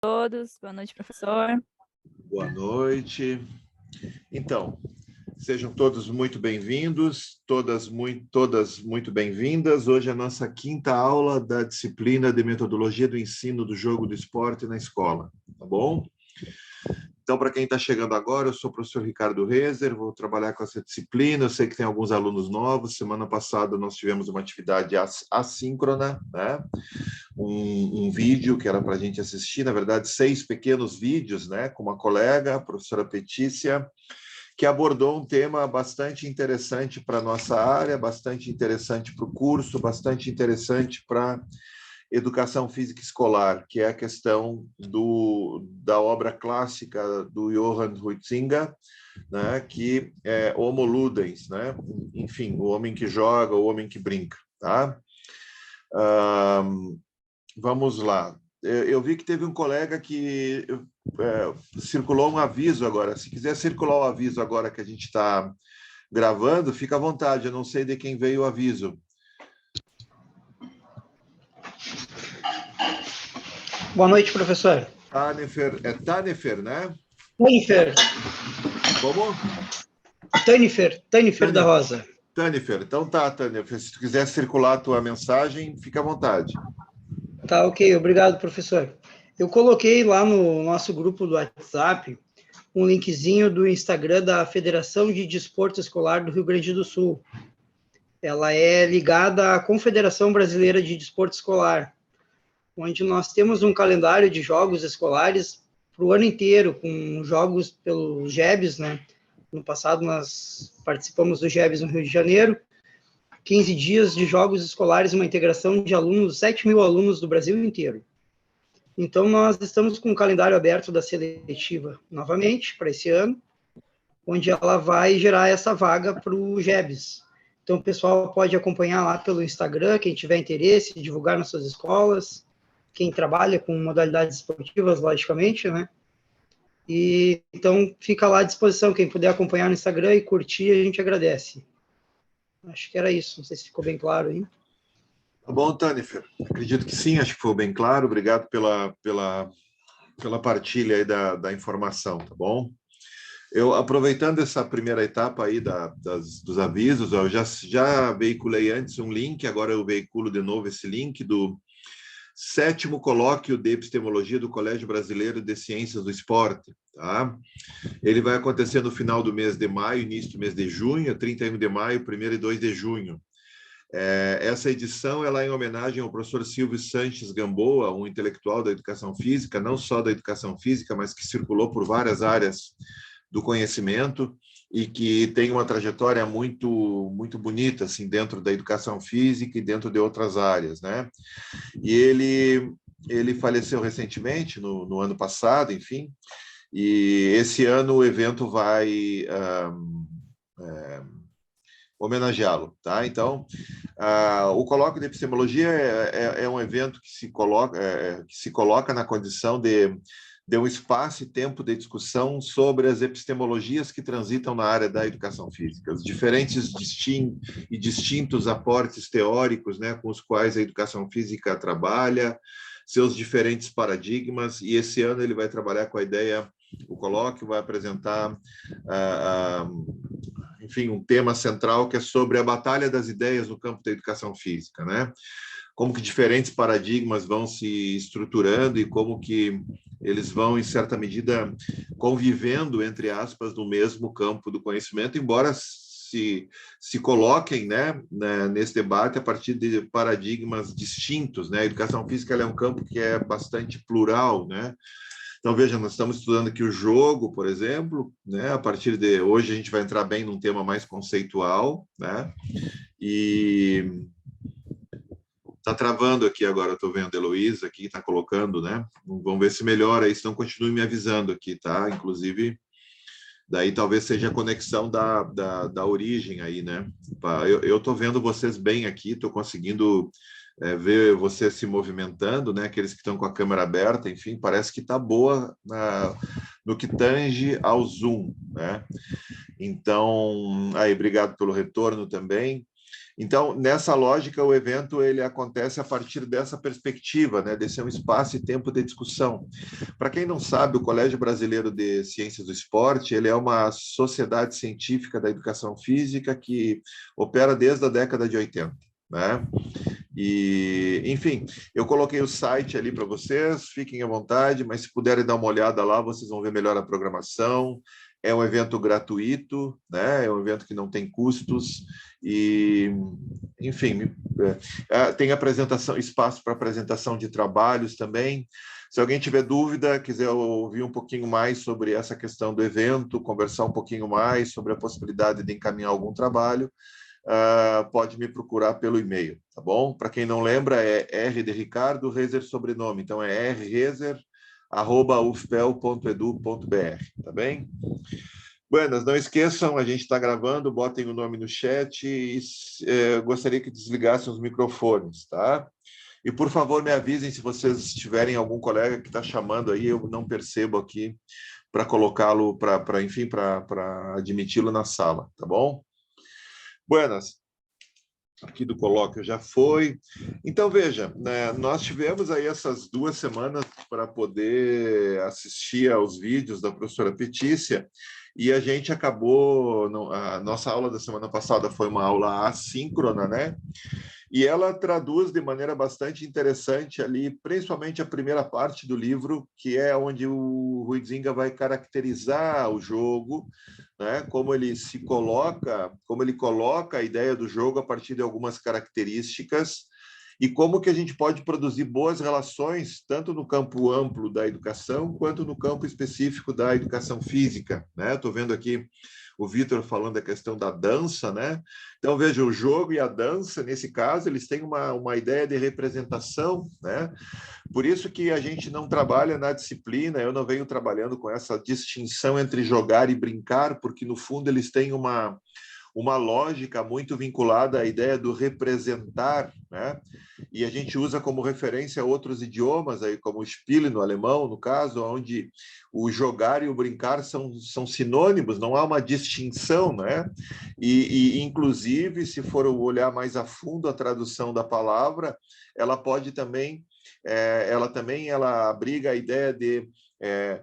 Todos, boa noite, professor. Boa noite. Então, sejam todos muito bem-vindos, todas muito bem-vindas. Hoje é a nossa quinta aula da disciplina de metodologia do ensino do jogo do esporte na escola, tá bom? Então, para quem está chegando agora, eu sou o professor Ricardo Rezer, vou trabalhar com essa disciplina. Eu sei que tem alguns alunos novos. Semana passada nós tivemos uma atividade assíncrona, né? Um vídeo que era para a gente assistir, na verdade, 6 pequenos vídeos, né? Com uma colega, a professora Petícia, que abordou um tema bastante interessante para a nossa área, bastante interessante para o curso, bastante interessante para educação física escolar, que é a questão da obra clássica do Johann Huizinga, né, que é Homo Ludens, né? Enfim, o homem que joga, o homem que brinca. Tá? Vamos lá. Eu vi que teve um colega que circulou um aviso agora. Se quiser circular o aviso agora que a gente está gravando, fica à vontade. Eu não sei de quem veio o aviso. Boa noite, professor. Tanefer, é Tanefer, né? Tanifer. Como? Tanifer da Rosa. Tanefer. Então tá, Tanefer. Se tu quiser circular a tua mensagem, fica à vontade. Tá, ok. Obrigado, professor. Eu coloquei lá no nosso grupo do WhatsApp um linkzinho do Instagram da Federação de Desporto Escolar do Rio Grande do Sul. Ela é ligada à Confederação Brasileira de Desporto Escolar, onde nós temos um calendário de jogos escolares para o ano inteiro, com jogos pelo GEBS, né? No passado, nós participamos do GEBS no Rio de Janeiro, 15 dias de jogos escolares, uma integração de alunos, 7 mil alunos do Brasil inteiro. Então, nós estamos com o calendário aberto da seletiva novamente, para esse ano, onde ela vai gerar essa vaga para o GEBS. Então, o pessoal pode acompanhar lá pelo Instagram, quem tiver interesse, divulgar nas suas escolas, quem trabalha com modalidades esportivas, logicamente, né? E então fica lá à disposição, quem puder acompanhar no Instagram e curtir, a gente agradece. Acho que era isso, não sei se ficou bem claro aí. Tá bom, Tanefer. Acredito que sim, acho que foi bem claro. Obrigado pela partilha aí da informação, tá bom? Eu, aproveitando essa primeira etapa aí dos avisos, eu já veiculei antes um link, agora eu veiculo de novo esse link do 7º colóquio de epistemologia do Colégio Brasileiro de Ciências do Esporte. Tá? Ele vai acontecer no final do mês de maio, início do mês de junho, 31 de maio, 1º e 2 de junho. Essa edição ela é em homenagem ao professor Silvio Sanches Gamboa, um intelectual da educação física, não só da educação física, mas que circulou por várias áreas do conhecimento e que tem uma trajetória muito bonita assim dentro da educação física e dentro de outras áreas, né? E ele faleceu recentemente no ano passado, enfim. E esse ano o evento vai homenageá-lo, tá? Então, o colóquio de epistemologia é um evento que se coloca na condição de um espaço e tempo de discussão sobre as epistemologias que transitam na área da educação física, os diferentes e distintos aportes teóricos, né, com os quais a educação física trabalha, seus diferentes paradigmas, e esse ano ele vai trabalhar com a ideia, o colóquio vai apresentar enfim, um tema central que é sobre a batalha das ideias no campo da educação física, né? Como que diferentes paradigmas vão se estruturando e como que eles vão, em certa medida, convivendo, entre aspas, no mesmo campo do conhecimento, embora se coloquem, né, nesse debate a partir de paradigmas distintos, né? A educação física ela é um campo que é bastante plural, né? Então, veja, nós estamos estudando aqui o jogo, por exemplo, né? A partir de hoje a gente vai entrar bem num tema mais conceitual, né? E está travando aqui agora, eu estou vendo a Heloísa aqui, está colocando, né? Vamos ver se melhora isso, não continue me avisando aqui, tá? Inclusive, daí talvez seja a conexão da origem aí, né? Eu estou vendo vocês bem aqui, estou conseguindo ver você se movimentando, né? Aqueles que estão com a câmera aberta, enfim, parece que está boa no que tange ao Zoom, né? Então, aí, obrigado pelo retorno também. Então, nessa lógica, o evento ele acontece a partir dessa perspectiva, né, de ser um espaço e tempo de discussão. Para quem não sabe, o Colégio Brasileiro de Ciências do Esporte ele é uma sociedade científica da educação física que opera desde a década de 80, né? E, enfim, eu coloquei o site ali para vocês, fiquem à vontade, mas se puderem dar uma olhada lá, vocês vão ver melhor a programação. É um evento gratuito, né? É um evento que não tem custos e, enfim, tem apresentação, espaço para apresentação de trabalhos também. Se alguém tiver dúvida, quiser ouvir um pouquinho mais sobre essa questão do evento, conversar um pouquinho mais sobre a possibilidade de encaminhar algum trabalho, pode me procurar pelo e-mail, tá bom? Para quem não lembra, é R de Ricardo, Rezer sobrenome, então é rrezer@ufpel.edu.br, tá bem? Buenas, não esqueçam, a gente está gravando, botem o nome no chat e gostaria que desligassem os microfones, tá? E, por favor, me avisem se vocês tiverem algum colega que está chamando aí, eu não percebo aqui, para colocá-lo, enfim, para admiti-lo na sala, tá bom? Buenas, aqui do colóquio já foi. Então, veja, né, nós tivemos aí essas 2 semanas para poder assistir aos vídeos da professora Petícia e a gente acabou, a nossa aula da semana passada foi uma aula assíncrona, né? E ela traduz de maneira bastante interessante ali, principalmente a primeira parte do livro, que é onde o Huizinga vai caracterizar o jogo, né? Como ele coloca a ideia do jogo a partir de algumas características e como que a gente pode produzir boas relações tanto no campo amplo da educação quanto no campo específico da educação física, né? Estou vendo aqui o Vitor falando da questão da dança, né? Então, veja, o jogo e a dança, nesse caso, eles têm uma ideia de representação, né? Por isso que a gente não trabalha na disciplina, eu não venho trabalhando com essa distinção entre jogar e brincar, porque, no fundo, eles têm uma lógica muito vinculada à ideia do representar, né? E a gente usa como referência outros idiomas, aí, como o Spiele no alemão, no caso, onde o jogar e o brincar são sinônimos, não há uma distinção, né? Inclusive, se for olhar mais a fundo a tradução da palavra, ela pode também, ela abriga a ideia de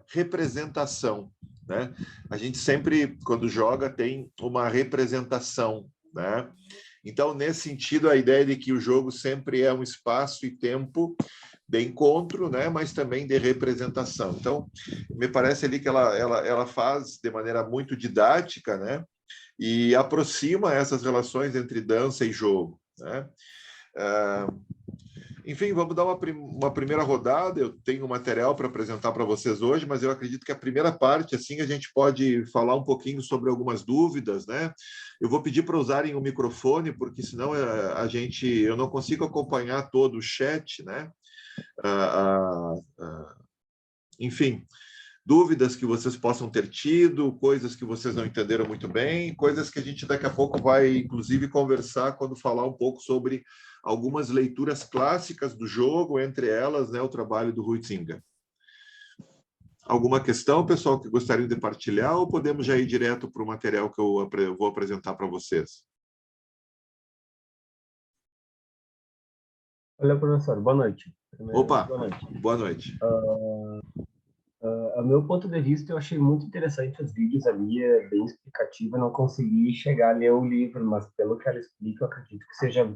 representação, né? A gente sempre, quando joga, tem uma representação, né? Então, nesse sentido, a ideia de que o jogo sempre é um espaço e tempo de encontro, né? Mas também de representação. Então, me parece ali que ela faz de maneira muito didática, né? E aproxima essas relações entre dança e jogo, né? Enfim, vamos dar uma primeira rodada. Eu tenho material para apresentar para vocês hoje, mas eu acredito que a primeira parte, assim, a gente pode falar um pouquinho sobre algumas dúvidas, né? Eu vou pedir para usarem o microfone, porque senão eu não consigo acompanhar todo o chat, né? Enfim, dúvidas que vocês possam ter tido, coisas que vocês não entenderam muito bem, coisas que a gente daqui a pouco vai, inclusive, conversar quando falar um pouco sobre algumas leituras clássicas do jogo, entre elas, né, o trabalho do Huizinga. Alguma questão, pessoal, que gostariam de partilhar, ou podemos já ir direto para o material que eu vou apresentar para vocês? Olha, professor, boa noite. Opa, boa noite. A meu ponto de vista, eu achei muito interessante os vídeos ali, é bem explicativo. Eu não consegui chegar a ler o livro, mas pelo que ela explica, eu acredito que seja,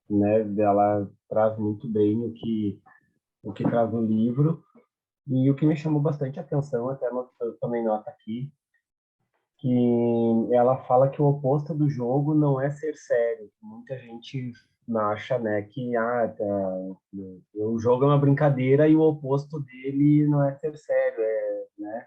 né, ela traz muito bem o que traz o livro. E o que me chamou bastante atenção, até eu tomei nota aqui, que ela fala que o oposto do jogo não é ser sério. Muita gente acha, né, que o jogo é uma brincadeira e o oposto dele não é ser sério, né?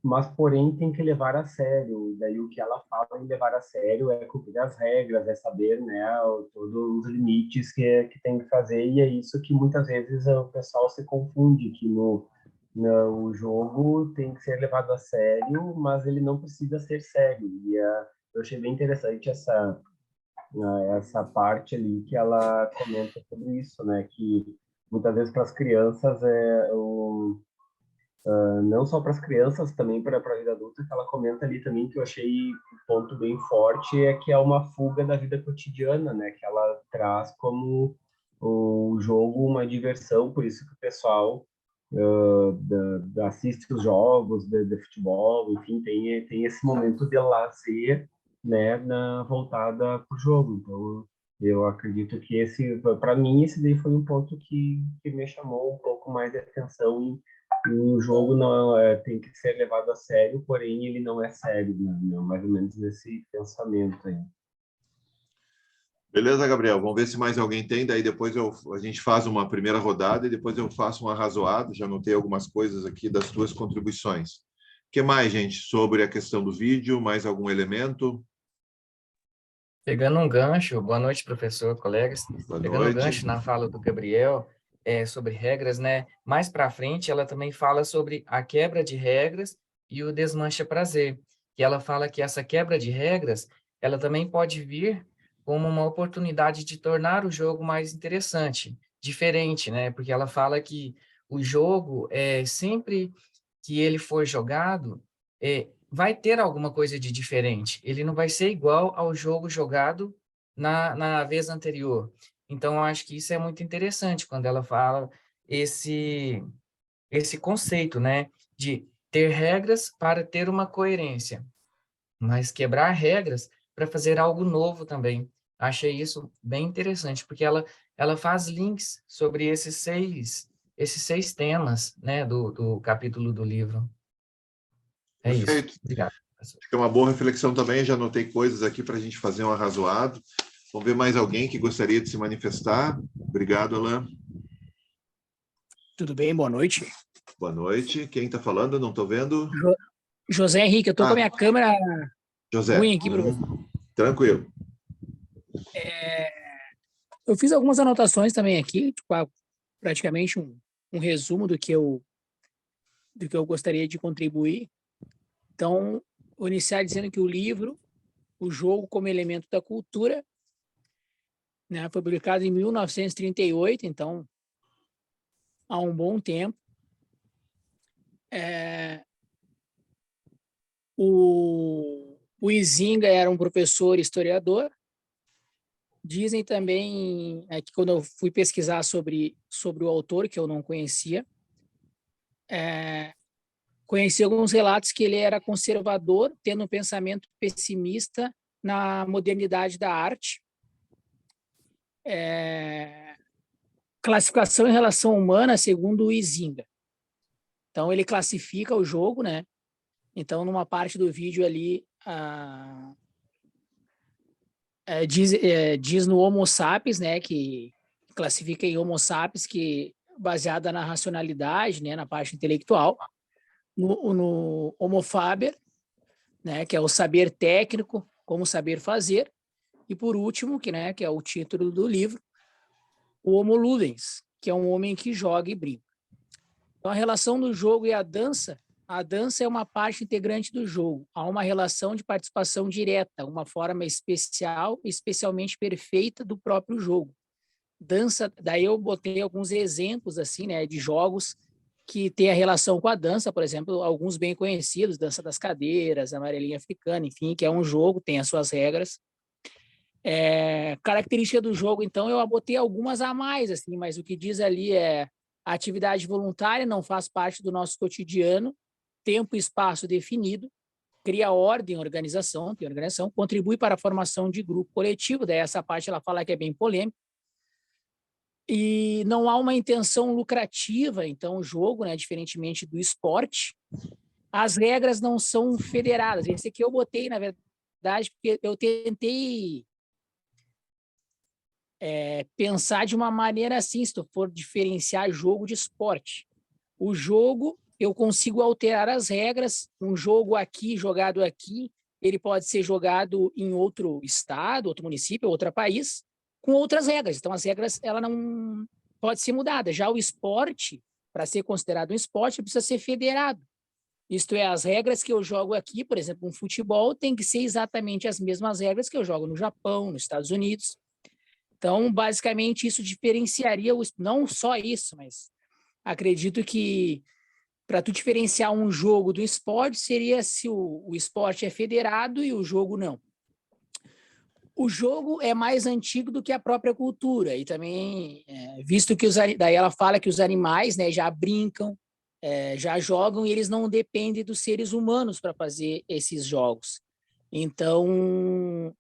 Mas, porém, tem que levar a sério. Daí o que ela fala em levar a sério é cumprir as regras, é saber, né, todos os limites que tem que fazer, e é isso que muitas vezes o pessoal se confunde, que o jogo tem que ser levado a sério, mas ele não precisa ser sério. E eu achei bem interessante essa parte ali que ela comenta sobre isso, né, que muitas vezes para as crianças não só para as crianças, também para a vida adulta, que ela comenta ali também, que eu achei um ponto bem forte, é que é uma fuga da vida cotidiana, né? Que ela traz como o jogo uma diversão, por isso que o pessoal assiste os jogos de futebol, enfim, tem esse momento de lazer, né, voltada para o jogo. Então, eu acredito que para mim, esse daí foi um ponto que me chamou um pouco mais de atenção. E o jogo não tem que ser levado a sério, porém ele não é sério, né? Mais ou menos nesse pensamento aí. Beleza, Gabriel? Vamos ver se mais alguém tem, daí depois a gente faz uma primeira rodada e depois eu faço um arrazoado, já anotei algumas coisas aqui das tuas contribuições. O que mais, gente, sobre a questão do vídeo? Mais algum elemento? Pegando um gancho, boa noite, professor, colegas. Boa Pegando um noite. gancho na fala do Gabriel, sobre regras, né? Mais para frente, ela também fala sobre a quebra de regras e o desmancha prazer. E ela fala que essa quebra de regras, ela também pode vir como uma oportunidade de tornar o jogo mais interessante, diferente, né? Porque ela fala que o jogo, sempre que ele for jogado, vai ter alguma coisa de diferente. Ele não vai ser igual ao jogo jogado na vez anterior. Então, eu acho que isso é muito interessante quando ela fala esse conceito, né, de ter regras para ter uma coerência, mas quebrar regras para fazer algo novo também. Achei isso bem interessante, porque ela faz links sobre esses seis temas, né, do capítulo do livro. É isso. Perfeito. Obrigado. Acho que é uma boa reflexão também, já anotei coisas aqui para a gente fazer um arrazoado. Vamos ver mais alguém que gostaria de se manifestar. Obrigado, Alain. Tudo bem? Boa noite. Boa noite. Quem está falando? Não estou vendo. José Henrique, eu estou com a minha câmera José. ruim aqui, professor. Tranquilo. Eu fiz algumas anotações também aqui, tipo, praticamente um resumo do que eu gostaria de contribuir. Então, vou iniciar dizendo que o livro, O Jogo como Elemento da Cultura, né, foi publicado em 1938, então, há um bom tempo. O Izinga era um professor historiador. Dizem também, que quando eu fui pesquisar sobre o autor, que eu não conhecia, conheci alguns relatos que ele era conservador, tendo um pensamento pessimista na modernidade da arte. Classificação em relação humana, segundo o Izinga. Então, ele classifica o jogo, né? Então, numa parte do vídeo ali, diz no Homo sapiens, né, que classifica em Homo sapiens, que baseada na racionalidade, né, na parte intelectual, no Homo faber, né, que é o saber técnico, como saber fazer, e por último, que é o título do livro, o Homo ludens, que é um homem que joga e brinca. Então, a relação do jogo e a dança é uma parte integrante do jogo. Há uma relação de participação direta, uma forma especial, especialmente perfeita do próprio jogo. Dança, daí eu botei alguns exemplos assim, né, de jogos que têm a relação com a dança, por exemplo, alguns bem conhecidos, Dança das Cadeiras, Amarelinha Africana, enfim, que é um jogo, tem as suas regras. Característica do jogo, então, eu botei algumas a mais, assim, mas o que diz ali é a atividade voluntária não faz parte do nosso cotidiano, tempo e espaço definido, cria ordem, organização, contribui para a formação de grupo coletivo, daí essa parte ela fala que é bem polêmica, e não há uma intenção lucrativa, então, o jogo, né, diferentemente do esporte, as regras não são federadas. Esse aqui eu botei, na verdade, porque eu tentei pensar de uma maneira assim, se tu for diferenciar jogo de esporte. O jogo, eu consigo alterar as regras, um jogo aqui, jogado aqui, ele pode ser jogado em outro estado, outro município, outro país, com outras regras. Então, as regras, ela não pode ser mudada. Já o esporte, para ser considerado um esporte, precisa ser federado. Isto é, as regras que eu jogo aqui, por exemplo, um futebol, tem que ser exatamente as mesmas regras que eu jogo no Japão, nos Estados Unidos. Então, basicamente, isso diferenciaria, não só isso, mas acredito que para tu diferenciar um jogo do esporte, seria se o esporte é federado e o jogo não. O jogo é mais antigo do que a própria cultura, e também, visto que daí ela fala que os animais, né, já brincam, já jogam, e eles não dependem dos seres humanos para fazer esses jogos. Então,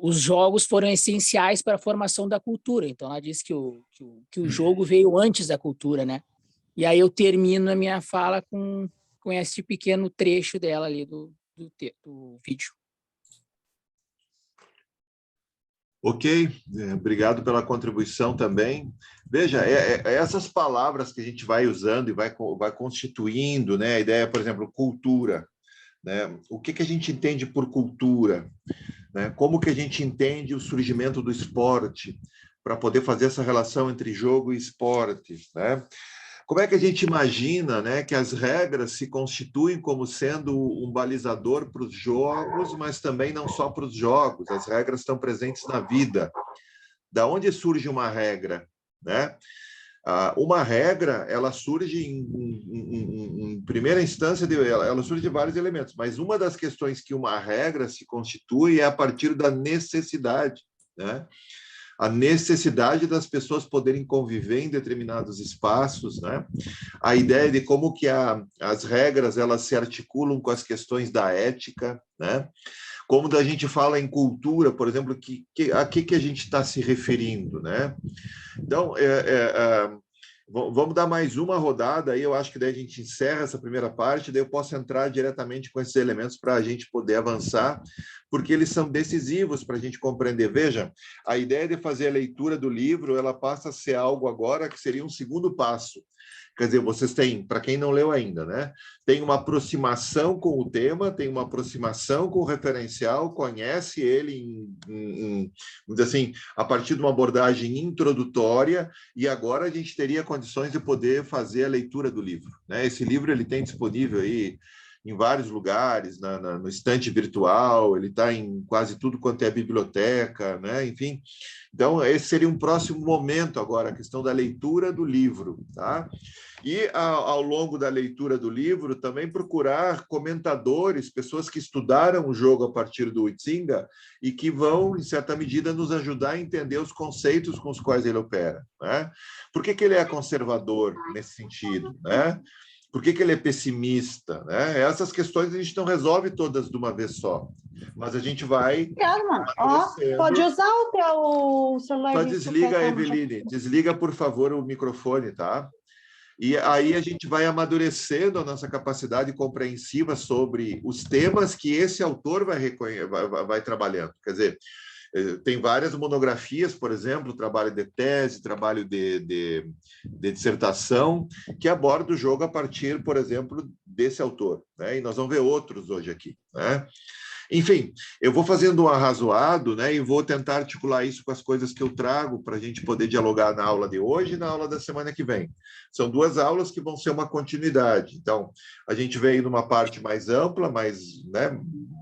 os jogos foram essenciais para a formação da cultura. Então, ela diz que o jogo veio antes da cultura, né? E aí eu termino a minha fala com esse pequeno trecho dela ali do vídeo. Ok, obrigado pela contribuição também. Veja, essas palavras que a gente vai usando e vai constituindo, né? A ideia, por exemplo, cultura, né? O que a gente entende por cultura, né? Como que a gente entende o surgimento do esporte para poder fazer essa relação entre jogo e esporte, né? Como é que a gente imagina, né, que as regras se constituem como sendo um balizador para os jogos, mas também não só para os jogos, as regras estão presentes na vida. Da onde surge uma regra, né? Uma regra, ela surge em primeira instância, ela surge de vários elementos, mas uma das questões que uma regra se constitui é a partir da necessidade, né? A necessidade das pessoas poderem conviver em determinados espaços, né? A ideia de como que as regras elas se articulam com as questões da ética, né? Como a gente fala em cultura, por exemplo, a que a gente está se referindo, né? Então, vamos dar mais uma rodada, aí eu acho que daí a gente encerra essa primeira parte, daí eu posso entrar diretamente com esses elementos para a gente poder avançar, porque eles são decisivos para a gente compreender. Veja, a ideia de fazer a leitura do livro, ela passa a ser algo agora que seria um segundo passo. Quer dizer, vocês têm, para quem não leu ainda, né? Tem uma aproximação com o tema, tem uma aproximação com o referencial, conhece ele, vamos dizer assim, a partir de uma abordagem introdutória, e agora a gente teria condições de poder fazer a leitura do livro, né? Esse livro ele tem disponível aí em vários lugares, no estante virtual, ele está em quase tudo quanto é biblioteca, né? Enfim. Então, esse seria um próximo momento agora, a questão da leitura do livro, tá? E, ao longo da leitura do livro, também procurar comentadores, pessoas que estudaram o jogo a partir do Huizinga e que vão, em certa medida, nos ajudar a entender os conceitos com os quais ele opera, né? Por que ele é conservador nesse sentido, né? Por que ele é pessimista, né? Essas questões a gente não resolve todas de uma vez só, mas a gente vai... Obrigada, mano. Ó, pode usar o teu celular. Só desliga, Eveline, desliga, por favor, o microfone, tá? E aí a gente vai amadurecendo a nossa capacidade compreensiva sobre os temas que esse autor vai trabalhando. Quer dizer, tem várias monografias, por exemplo, trabalho de tese, trabalho de dissertação, que aborda o jogo a partir, por exemplo, desse autor, né? E nós vamos ver outros hoje aqui, né? Enfim, eu vou fazendo um arrazoado, né, e vou tentar articular isso com as coisas que eu trago para a gente poder dialogar na aula de hoje e na aula da semana que vem. São duas aulas que vão ser uma continuidade. Então, a gente veio numa parte mais ampla, mais, né,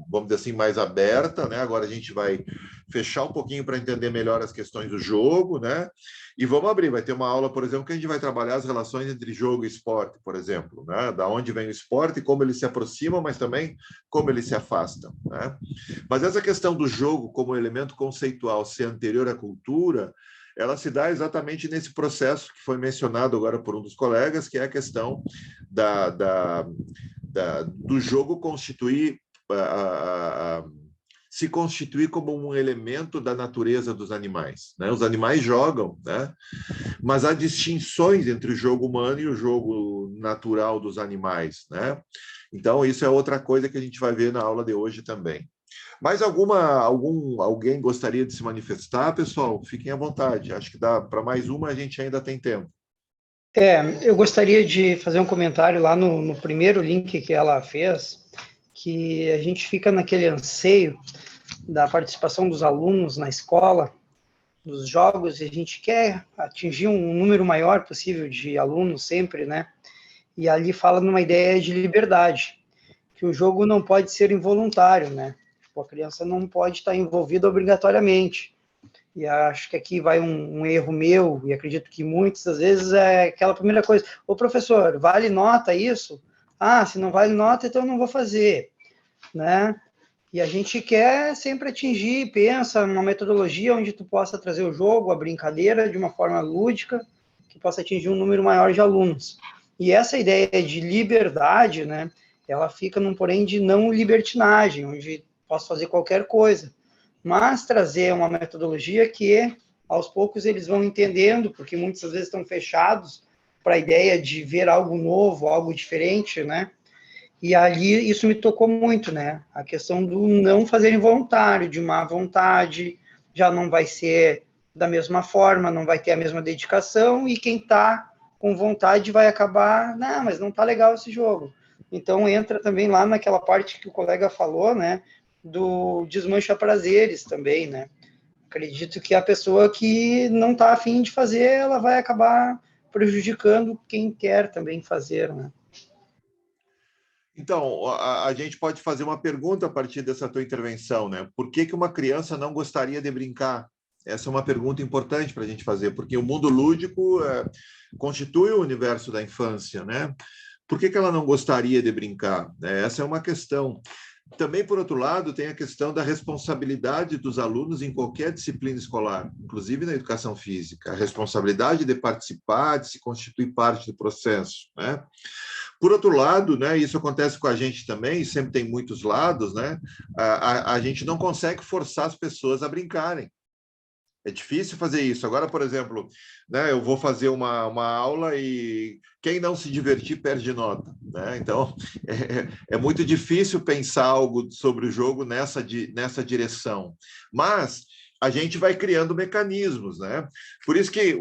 vamos dizer assim, mais aberta, né? Agora a gente vai fechar um pouquinho para entender melhor as questões do jogo, né? E vamos abrir, vai ter uma aula, por exemplo, que a gente vai trabalhar as relações entre jogo e esporte, por exemplo, né? Da onde vem o esporte, como eles se aproximam, mas também como eles se afastam, né? Mas essa questão do jogo como elemento conceitual ser anterior à cultura, ela se dá exatamente nesse processo que foi mencionado agora por um dos colegas, que é a questão do jogo constituir se constituir como um elemento da natureza dos animais, né? Os animais jogam, né? Mas há distinções entre o jogo humano e o jogo natural dos animais, né? Então, isso é outra coisa que a gente vai ver na aula de hoje também. Mais alguém gostaria de se manifestar, pessoal? Fiquem à vontade. Acho que dá para mais uma, a gente ainda tem tempo. Eu gostaria de fazer um comentário lá no primeiro link que ela fez, que a gente fica naquele anseio da participação dos alunos na escola, nos jogos, e a gente quer atingir um número maior possível de alunos sempre, né? E ali fala numa ideia de liberdade, que o jogo não pode ser involuntário, né? Tipo, a criança não pode estar envolvida obrigatoriamente. e acho que aqui vai um erro meu, e acredito que muitas das vezes é aquela primeira coisa, ô professor, vale nota isso? Ah, se não vale nota, então eu não vou fazer, né? E a gente quer sempre atingir, pensa numa metodologia onde tu possa trazer o jogo, a brincadeira, de uma forma lúdica, que possa atingir um número maior de alunos. E essa ideia de liberdade, né, ela fica num porém de não libertinagem, onde posso fazer qualquer coisa, mas trazer uma metodologia que, aos poucos, eles vão entendendo, porque muitas vezes estão fechados para a ideia de ver algo novo, algo diferente, né? E ali isso me tocou muito, né? A questão do não fazer involuntário, de má vontade, já não vai ser da mesma forma, não vai ter a mesma dedicação, e quem está com vontade vai acabar, não, mas não está legal esse jogo. Então entra também lá naquela parte que o colega falou, né? Do desmancha prazeres também, né? Acredito que a pessoa que não está afim de fazer, ela vai acabar prejudicando quem quer também fazer, né? Então, a gente pode fazer uma pergunta a partir dessa tua intervenção, né? Por que que uma criança não gostaria de brincar? Essa é uma pergunta importante para a gente fazer, porque o mundo lúdico constitui o universo da infância, né? Por que que ela não gostaria de brincar? Essa é uma questão. Também, por outro lado, tem a questão da responsabilidade dos alunos em qualquer disciplina escolar, inclusive na educação física, a responsabilidade de participar, de se constituir parte do processo, né? Por outro lado, né, isso acontece com a gente também, sempre tem muitos lados, né? A gente não consegue forçar as pessoas a brincarem. É difícil fazer isso. Agora, por exemplo, né, eu vou fazer uma aula e quem não se divertir perde nota, né? Então, é muito difícil pensar algo sobre o jogo nessa direção. Mas a gente vai criando mecanismos, né? Por isso que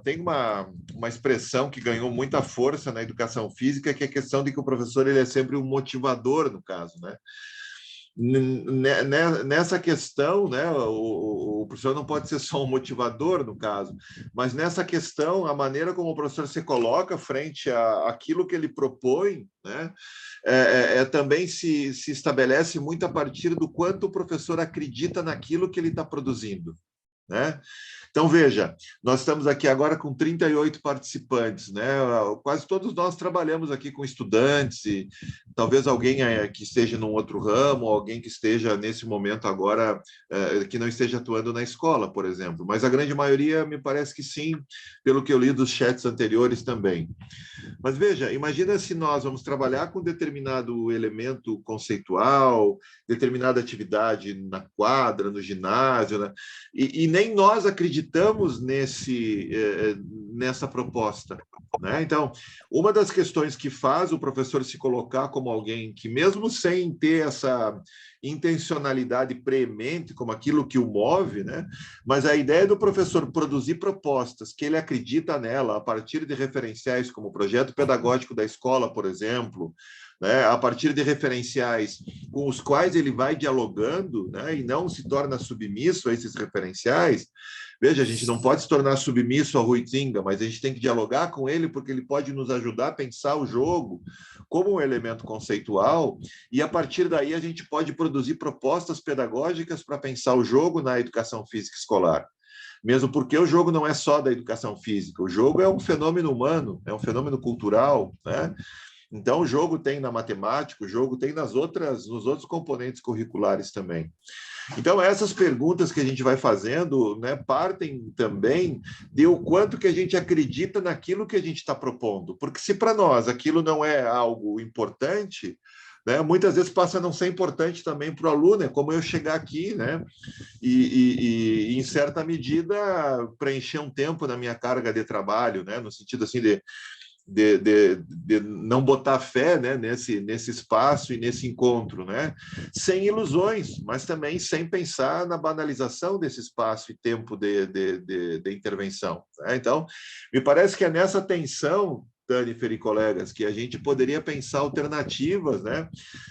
tem uma expressão que ganhou muita força na educação física, que é a questão de que o professor ele é sempre um motivador, no caso, né? Nessa questão, né, o professor não pode ser só um motivador, no caso, mas nessa questão, a maneira como o professor se coloca frente àquilo que ele propõe, né, também se estabelece muito a partir do quanto o professor acredita naquilo que ele está produzindo, né? Então, veja, nós estamos aqui agora com 38 participantes, né? Quase todos nós trabalhamos aqui com estudantes, e talvez alguém que esteja num outro ramo, alguém que esteja nesse momento agora, que não esteja atuando na escola, por exemplo. Mas a grande maioria, me parece que sim, pelo que eu li dos chats anteriores também. Mas veja, imagina se nós vamos trabalhar com determinado elemento conceitual, determinada atividade na quadra, no ginásio, né? E nem nós acreditamos nessa proposta, né? Então, uma das questões que faz o professor se colocar como alguém que, mesmo sem ter essa intencionalidade preemente como aquilo que o move, né? Mas a ideia do professor produzir propostas que ele acredita nela a partir de referenciais como o projeto pedagógico da escola, por exemplo, né? A partir de referenciais com os quais ele vai dialogando, né? E não se torna submisso a esses referenciais. Veja, a gente não pode se tornar submisso ao Huizinga, mas a gente tem que dialogar com ele porque ele pode nos ajudar a pensar o jogo como um elemento conceitual, e a partir daí a gente pode produzir propostas pedagógicas para pensar o jogo na educação física escolar. Mesmo porque o jogo não é só da educação física, o jogo é um fenômeno humano, é um fenômeno cultural, né? Então, o jogo tem na matemática, o jogo tem nos outros componentes curriculares também. Então, essas perguntas que a gente vai fazendo, né, partem também de o quanto que a gente acredita naquilo que a gente está propondo. Porque se para nós aquilo não é algo importante, né, muitas vezes passa a não ser importante também para o aluno, é como eu chegar aqui, né, e em certa medida, preencher um tempo na minha carga de trabalho, né, no sentido assim de não botar fé, né, nesse espaço e nesse encontro, né, sem ilusões, mas também sem pensar na banalização desse espaço e tempo de intervenção, né? Então, me parece que é nessa tensão, Danifer e colegas, que a gente poderia pensar alternativas, né,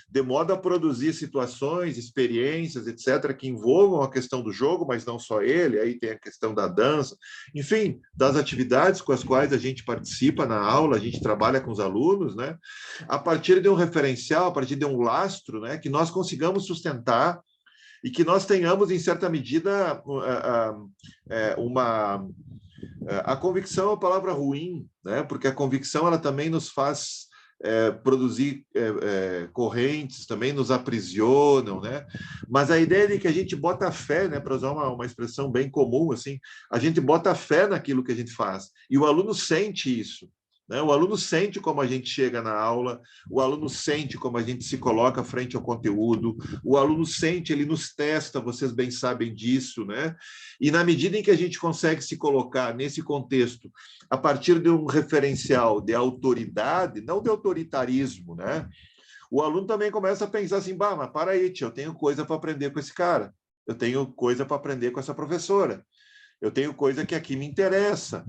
de modo a produzir situações, experiências, etc., que envolvam a questão do jogo, mas não só ele, aí tem a questão da dança, enfim, das atividades com as quais a gente participa na aula, a gente trabalha com os alunos, né, a partir de um referencial, a partir de um lastro, né, que nós consigamos sustentar e que nós tenhamos, em certa medida, a convicção é uma palavra ruim, né? Porque a convicção ela também nos faz produzir correntes, também nos aprisionam, né? Mas a ideia de que a gente bota fé, né? Para usar uma expressão bem comum, assim, a gente bota fé naquilo que a gente faz, e o aluno sente isso. Né? O aluno sente como a gente chega na aula, o aluno sente como a gente se coloca frente ao conteúdo, o aluno sente, ele nos testa, vocês bem sabem disso, né? E na medida em que a gente consegue se colocar nesse contexto, a partir de um referencial de autoridade, não de autoritarismo, né? O aluno também começa a pensar assim, bah, mas para aí, tia, eu tenho coisa para aprender com esse cara, eu tenho coisa para aprender com essa professora, eu tenho coisa que aqui me interessa.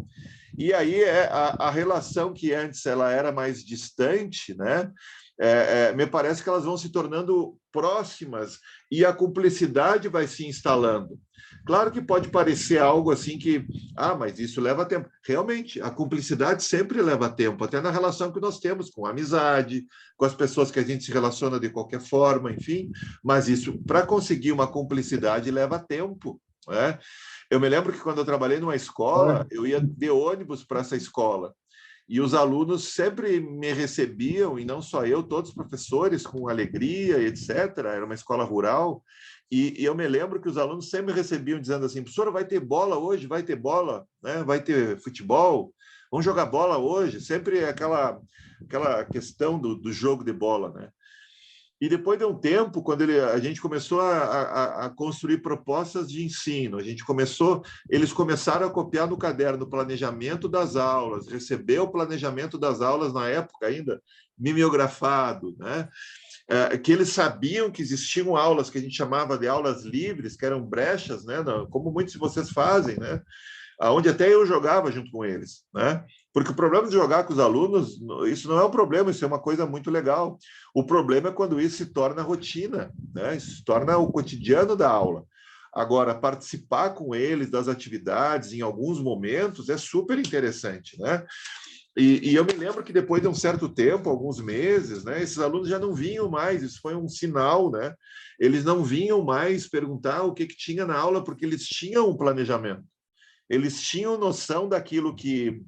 E aí a relação que antes ela era mais distante, né? Me parece que elas vão se tornando próximas e a cumplicidade vai se instalando. Claro que pode parecer algo assim que, mas isso leva tempo. Realmente, a cumplicidade sempre leva tempo, até na relação que nós temos com a amizade, com as pessoas que a gente se relaciona de qualquer forma, enfim. Mas isso, para conseguir uma cumplicidade, leva tempo, né? Eu me lembro que quando eu trabalhei numa escola, eu ia de ônibus para essa escola. E os alunos sempre me recebiam, e não só eu, todos os professores, com alegria, etc. Era uma escola rural. E eu me lembro que os alunos sempre me recebiam dizendo assim, professora, vai ter bola hoje? Vai ter bola? Né? Vai ter futebol? Vamos jogar bola hoje? Sempre aquela questão do jogo de bola, né? E depois de um tempo, quando a gente começou a construir propostas de ensino, eles começaram a copiar no caderno o planejamento das aulas, receber o planejamento das aulas, na época ainda, mimeografado, né? Que eles sabiam que existiam aulas que a gente chamava de aulas livres, que eram brechas, né? Como muitos de vocês fazem, né? Onde até eu jogava junto com eles, né? Porque o problema de jogar com os alunos, isso não é um problema, isso é uma coisa muito legal. O problema é quando isso se torna rotina, né? Isso se torna o cotidiano da aula. Agora, participar com eles das atividades em alguns momentos é super interessante, né? E eu me lembro que depois de um certo tempo, alguns meses, né, esses alunos já não vinham mais, isso foi um sinal, né? Eles não vinham mais perguntar o que tinha na aula, porque eles tinham um planejamento. Eles tinham noção daquilo que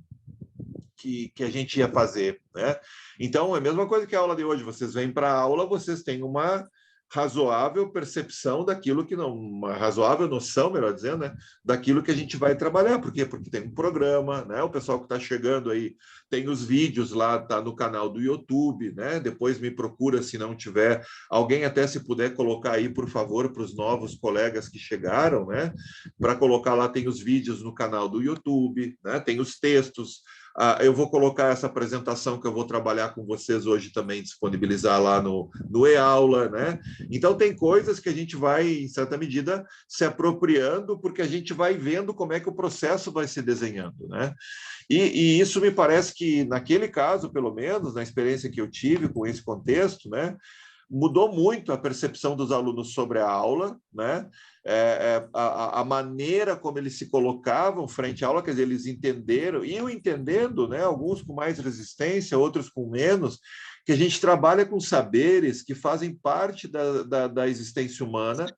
a gente ia fazer, né? Então, é a mesma coisa que a aula de hoje. Vocês vêm para a aula, vocês têm uma razoável percepção daquilo que não... Uma razoável noção, melhor dizendo, né? Daquilo que a gente vai trabalhar. Por quê? Porque tem um programa, né? O pessoal que está chegando aí tem os vídeos lá, tá no canal do YouTube, né? Depois me procura se não tiver. Alguém até se puder colocar aí, por favor, para os novos colegas que chegaram, né? Para colocar lá, tem os vídeos no canal do YouTube, né? Tem os textos. Eu vou colocar essa apresentação que eu vou trabalhar com vocês hoje também, disponibilizar lá no e-aula, né? Então, tem coisas que a gente vai, em certa medida, se apropriando, porque a gente vai vendo como é que o processo vai se desenhando, né? E isso me parece que, naquele caso, pelo menos, na experiência que eu tive com esse contexto, né? Mudou muito a percepção dos alunos sobre a aula, né? A maneira como eles se colocavam frente à aula, quer dizer, eles entenderam, iam entendendo, né? Alguns com mais resistência, outros com menos, que a gente trabalha com saberes que fazem parte da existência humana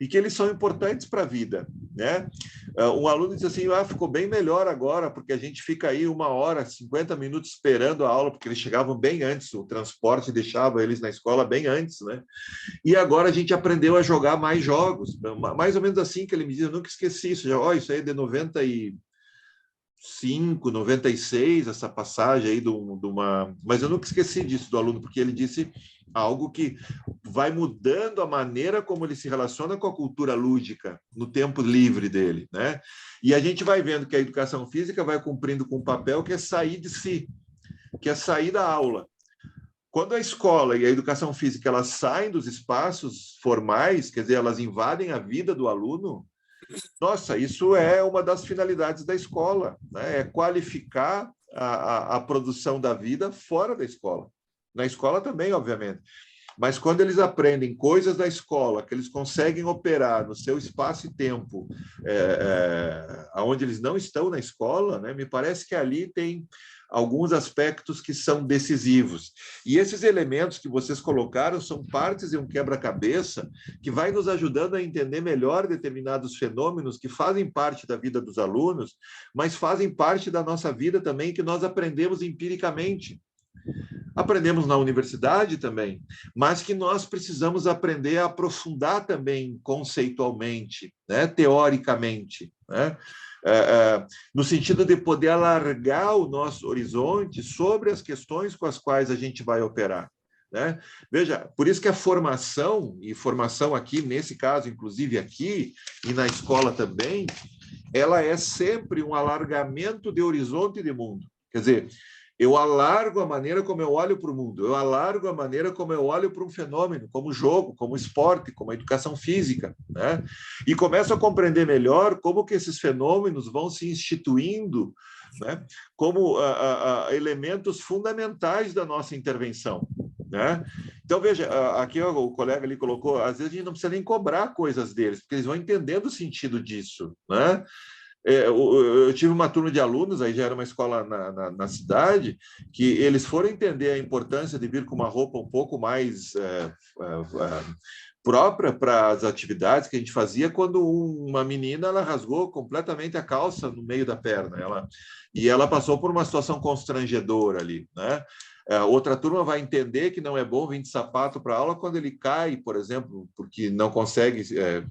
e que eles são importantes para a vida, né? Um aluno diz assim, ficou bem melhor agora, porque a gente fica aí 1 hora, 50 minutos esperando a aula, porque eles chegavam bem antes, o transporte deixava eles na escola bem antes, né? E agora a gente aprendeu a jogar mais jogos, mais ou menos assim que ele me diz, eu nunca esqueci isso, isso aí é de 95, 96, essa passagem aí de uma... Mas eu nunca esqueci disso do aluno, porque ele disse algo que vai mudando a maneira como ele se relaciona com a cultura lúdica no tempo livre dele, né? E a gente vai vendo que a educação física vai cumprindo com um papel que é sair de si, que é sair da aula. Quando a escola e a educação física elas saem dos espaços formais, quer dizer, elas invadem a vida do aluno, nossa, isso é uma das finalidades da escola, né? É qualificar a produção da vida fora da escola. Na escola também, obviamente. Mas quando eles aprendem coisas da escola, que eles conseguem operar no seu espaço e tempo, onde eles não estão na escola, né? Me parece que ali tem alguns aspectos que são decisivos. E esses elementos que vocês colocaram são partes de um quebra-cabeça que vai nos ajudando a entender melhor determinados fenômenos que fazem parte da vida dos alunos, mas fazem parte da nossa vida também, que nós aprendemos empiricamente. Aprendemos na universidade também, mas que nós precisamos aprender a aprofundar também conceitualmente, né? Teoricamente, né? No sentido de poder alargar o nosso horizonte sobre as questões com as quais a gente vai operar, né? Veja, por isso que a formação, e formação aqui, nesse caso, inclusive aqui, e na escola também, ela é sempre um alargamento de horizonte de mundo. Quer dizer, eu alargo a maneira como eu olho para o mundo, eu alargo a maneira como eu olho para um fenômeno, como jogo, como esporte, como a educação física, né? E começo a compreender melhor como que esses fenômenos vão se instituindo, né? Como elementos fundamentais da nossa intervenção, né? Então, veja, aqui o colega ali colocou, às vezes a gente não precisa nem cobrar coisas deles, porque eles vão entendendo o sentido disso, né? Eu tive uma turma de alunos, aí já era uma escola na cidade, que eles foram entender a importância de vir com uma roupa um pouco mais própria para as atividades que a gente fazia, quando uma menina ela rasgou completamente a calça no meio da perna, e ela passou por uma situação constrangedora ali, né? Outra turma vai entender que não é bom vir de sapato para a aula quando ele cai, por exemplo, porque não consegue,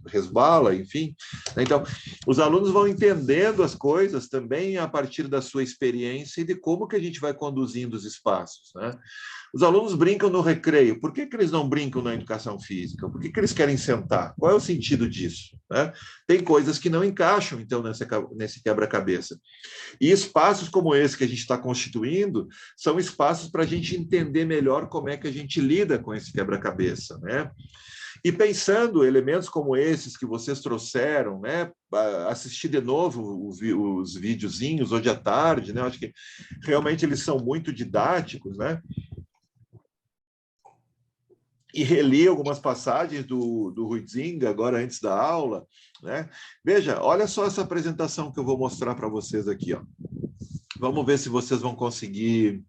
resbala, enfim. Então, os alunos vão entendendo as coisas também a partir da sua experiência e de como que a gente vai conduzindo os espaços, né? Os alunos brincam no recreio. Por que eles não brincam na educação física? Por que eles querem sentar? Qual é o sentido disso, né? Tem coisas que não encaixam, então, nesse quebra-cabeça. E espaços como esse que a gente está constituindo são espaços para a gente entender melhor como é que a gente lida com esse quebra-cabeça, né? E pensando elementos como esses que vocês trouxeram, né? Assistir de novo os videozinhos hoje à tarde, né? Eu acho que realmente eles são muito didáticos, né? E reli algumas passagens do Huizinga agora antes da aula, né? Veja, olha só essa apresentação que eu vou mostrar para vocês aqui, ó. Vamos ver se vocês vão conseguir.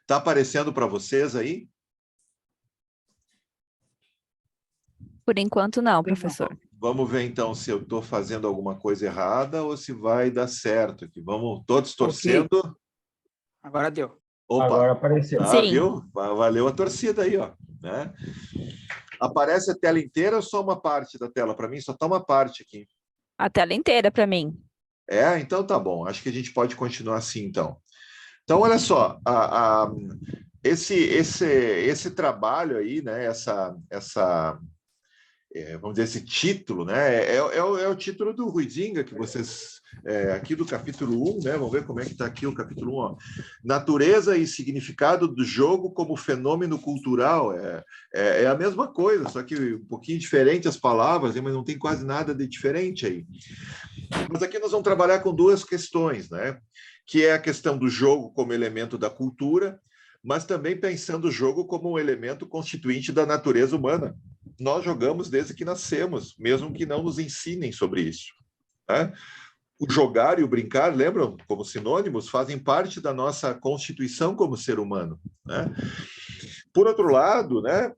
Tá aparecendo para vocês aí? Por enquanto, não, professor. Vamos ver, então, se eu estou fazendo alguma coisa errada ou se vai dar certo aqui. Vamos todos torcendo. Okay. Agora deu. Opa, agora apareceu. Sim. Viu? Valeu a torcida aí, ó, né? Aparece a tela inteira ou só uma parte da tela? Para mim, só está uma parte aqui. A tela inteira para mim. Então tá bom. Acho que a gente pode continuar assim, então. Então, olha só, esse trabalho aí, né? Vamos dizer, esse título, né? É o título do Huizinga, que vocês... aqui do capítulo 1, né? Vamos ver como é que está aqui o capítulo 1. Ó. Natureza e significado do jogo como fenômeno cultural. É a mesma coisa, só que um pouquinho diferente as palavras, mas não tem quase nada de diferente aí. Mas aqui nós vamos trabalhar com duas questões, né? Que é a questão do jogo como elemento da cultura, mas também pensando o jogo como um elemento constituinte da natureza humana. Nós jogamos desde que nascemos, mesmo que não nos ensinem sobre isso, né? O jogar e o brincar, lembram, como sinônimos, fazem parte da nossa constituição como ser humano, né? Por outro lado, né,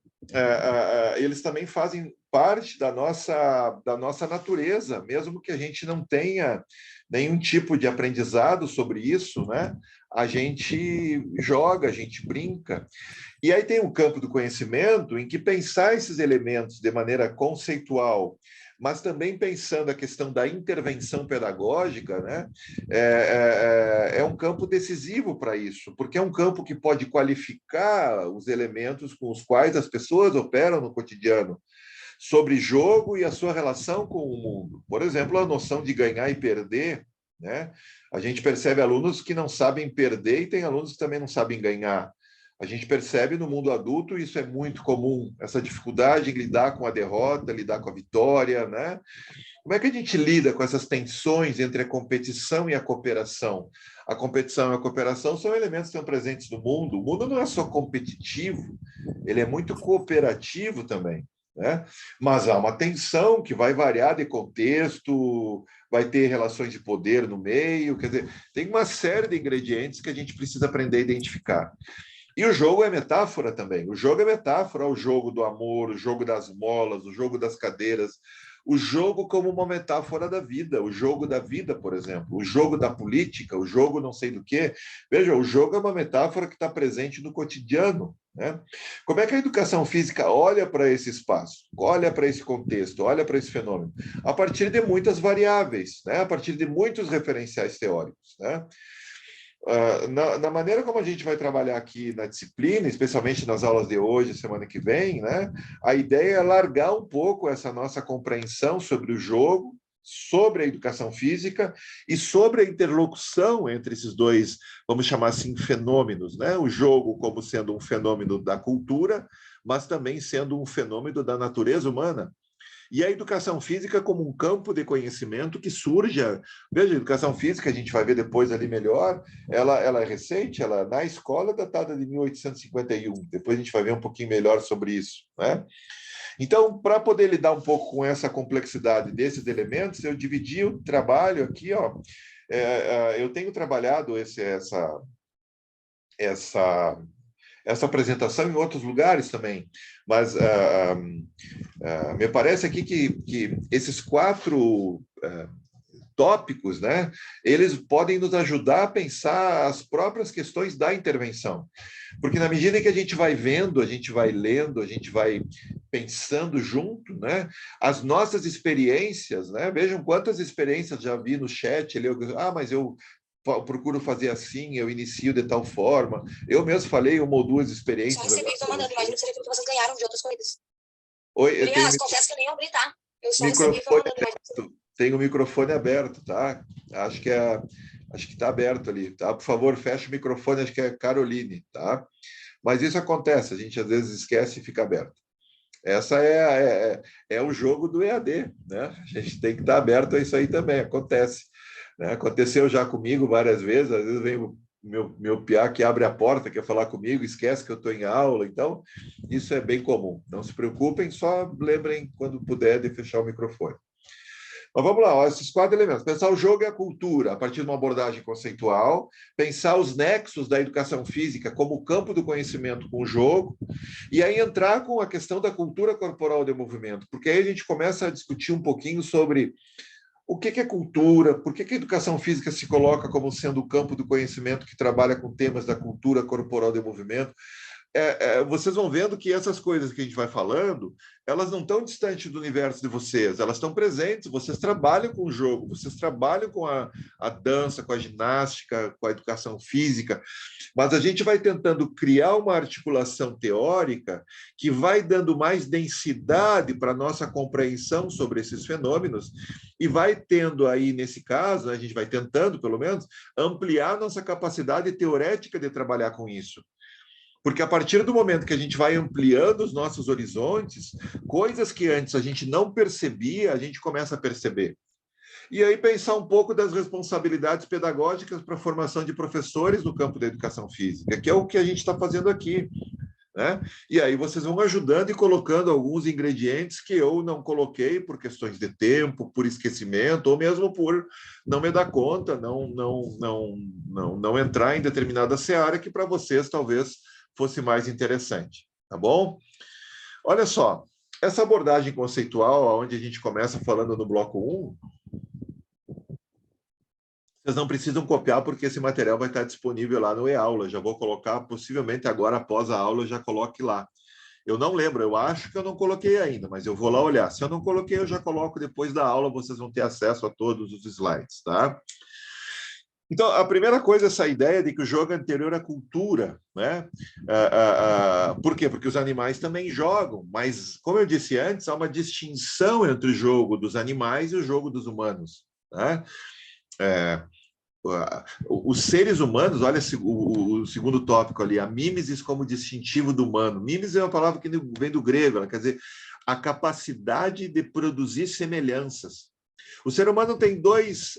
eles também fazem parte da nossa natureza, mesmo que a gente não tenha nenhum tipo de aprendizado sobre isso, né? A gente joga, a gente brinca. E aí tem um campo do conhecimento em que pensar esses elementos de maneira conceitual, mas também pensando a questão da intervenção pedagógica, né? É um campo decisivo para isso, porque é um campo que pode qualificar os elementos com os quais as pessoas operam no cotidiano, sobre jogo e a sua relação com o mundo. Por exemplo, a noção de ganhar e perder, né? A gente percebe alunos que não sabem perder e tem alunos que também não sabem ganhar. A gente percebe no mundo adulto, isso é muito comum, essa dificuldade em lidar com a derrota, lidar com a vitória, né? Como é que a gente lida com essas tensões entre a competição e a cooperação? A competição e a cooperação são elementos que estão presentes no mundo. O mundo não é só competitivo, ele é muito cooperativo também, né? Mas há uma tensão que vai variar de contexto, vai ter relações de poder no meio, quer dizer, tem uma série de ingredientes que a gente precisa aprender a identificar. E o jogo é metáfora também. O jogo é metáfora, o jogo do amor, o jogo das molas, o jogo das cadeiras, o jogo como uma metáfora da vida, o jogo da vida, por exemplo, o jogo da política, o jogo não sei do quê. Veja, o jogo é uma metáfora que está presente no cotidiano, né? Como é que a educação física olha para esse espaço, olha para esse contexto, olha para esse fenômeno? A partir de muitas variáveis, né? A partir de muitos referenciais teóricos, né? Na maneira como a gente vai trabalhar aqui na disciplina, especialmente nas aulas de hoje, semana que vem, né, a ideia é largar um pouco essa nossa compreensão sobre o jogo, sobre a educação física e sobre a interlocução entre esses dois, vamos chamar assim, fenômenos, né? O jogo como sendo um fenômeno da cultura, mas também sendo um fenômeno da natureza humana. E a educação física como um campo de conhecimento que surge. Veja, a educação física, a gente vai ver depois ali melhor, ela é recente, ela na escola datada de 1851. Depois a gente vai ver um pouquinho melhor sobre isso, né? Então, para poder lidar um pouco com essa complexidade desses elementos, eu dividi o trabalho aqui, ó. Eu tenho trabalhado essa apresentação em outros lugares também, mas me parece aqui que esses 4 tópicos, né, eles podem nos ajudar a pensar as próprias questões da intervenção, porque na medida em que a gente vai vendo, a gente vai lendo, a gente vai pensando junto, né, as nossas experiências, né, vejam quantas experiências já vi no chat, mas eu procuro fazer assim, eu inicio de tal forma. Eu mesmo falei 1 ou 2 experiências. Só recebi, estou mandando, imagino que seja aquilo que vocês ganharam de outras corridas. Oi, eu tenho... confesso que eu nem abri, tá? Eu só recebi e estou mandando, imagino. Tem o microfone aberto, tá? Acho que está aberto ali, tá? Por favor, feche o microfone, acho que é Caroline, tá? Mas isso acontece, a gente às vezes esquece e fica aberto. Essa é o jogo do EAD, né? A gente tem que estar aberto a isso aí também, acontece. Né? Aconteceu já comigo várias vezes, às vezes vem o meu piá que abre a porta, quer falar comigo, esquece que eu estou em aula, então isso é bem comum. Não se preocupem, só lembrem quando puder de fechar o microfone. Mas vamos lá, ó, esses 4 elementos. Pensar o jogo e a cultura, a partir de uma abordagem conceitual, pensar os nexos da educação física como campo do conhecimento com o jogo, e aí entrar com a questão da cultura corporal de movimento, porque aí a gente começa a discutir um pouquinho sobre o que é cultura, por que a educação física se coloca como sendo o campo do conhecimento que trabalha com temas da cultura corporal de movimento. Vocês vão vendo que essas coisas que a gente vai falando, elas não estão distantes do universo de vocês, elas estão presentes, vocês trabalham com o jogo, vocês trabalham com a dança, com a ginástica, com a educação física, mas a gente vai tentando criar uma articulação teórica que vai dando mais densidade para a nossa compreensão sobre esses fenômenos e vai tendo aí, nesse caso, a gente vai tentando, pelo menos, ampliar nossa capacidade teorética de trabalhar com isso. Porque a partir do momento que a gente vai ampliando os nossos horizontes, coisas que antes a gente não percebia, a gente começa a perceber. E aí pensar um pouco das responsabilidades pedagógicas para a formação de professores no campo da educação física, que é o que a gente está fazendo aqui. Né? E aí vocês vão ajudando e colocando alguns ingredientes que eu não coloquei por questões de tempo, por esquecimento, ou mesmo por não me dar conta, não entrar em determinada seara que para vocês talvez fosse mais interessante, tá bom? Olha só, essa abordagem conceitual, onde a gente começa falando no bloco 1, vocês não precisam copiar, porque esse material vai estar disponível lá no e-aula. Já vou colocar, possivelmente agora, após a aula, eu já coloque lá. Eu não lembro, eu acho que eu não coloquei ainda, mas eu vou lá olhar. Se eu não coloquei, eu já coloco depois da aula, vocês vão ter acesso a todos os slides, tá? Então, a primeira coisa é essa ideia de que o jogo é anterior à cultura, né? Por quê? Porque os animais também jogam, mas, como eu disse antes, há uma distinção entre o jogo dos animais e o jogo dos humanos, né? Os seres humanos, olha o segundo tópico ali, a mimesis como distintivo do humano. Mimesis é uma palavra que vem do grego, ela quer dizer a capacidade de produzir semelhanças. O ser humano tem dois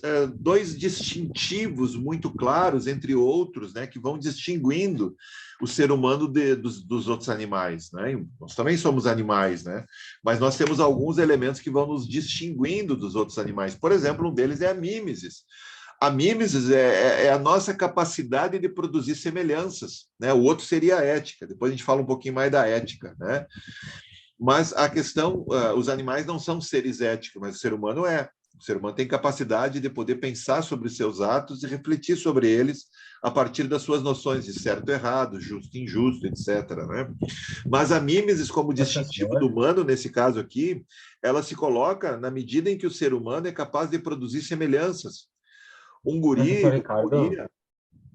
distintivos muito claros, entre outros, né, que vão distinguindo o ser humano dos outros animais, né? Nós também somos animais, né? Mas nós temos alguns elementos que vão nos distinguindo dos outros animais. Por exemplo, um deles é a mímesis. A mímesis é a nossa capacidade de produzir semelhanças, né? O outro seria a ética. Depois a gente fala um pouquinho mais da ética, né? Mas a questão, os animais não são seres éticos, mas o ser humano é. O ser humano tem capacidade de poder pensar sobre os seus atos e refletir sobre eles a partir das suas noções de certo e errado, justo e injusto, etc., né? Mas a mímesis, como distintivo do humano, nesse caso aqui, ela se coloca na medida em que o ser humano é capaz de produzir semelhanças. Um guri,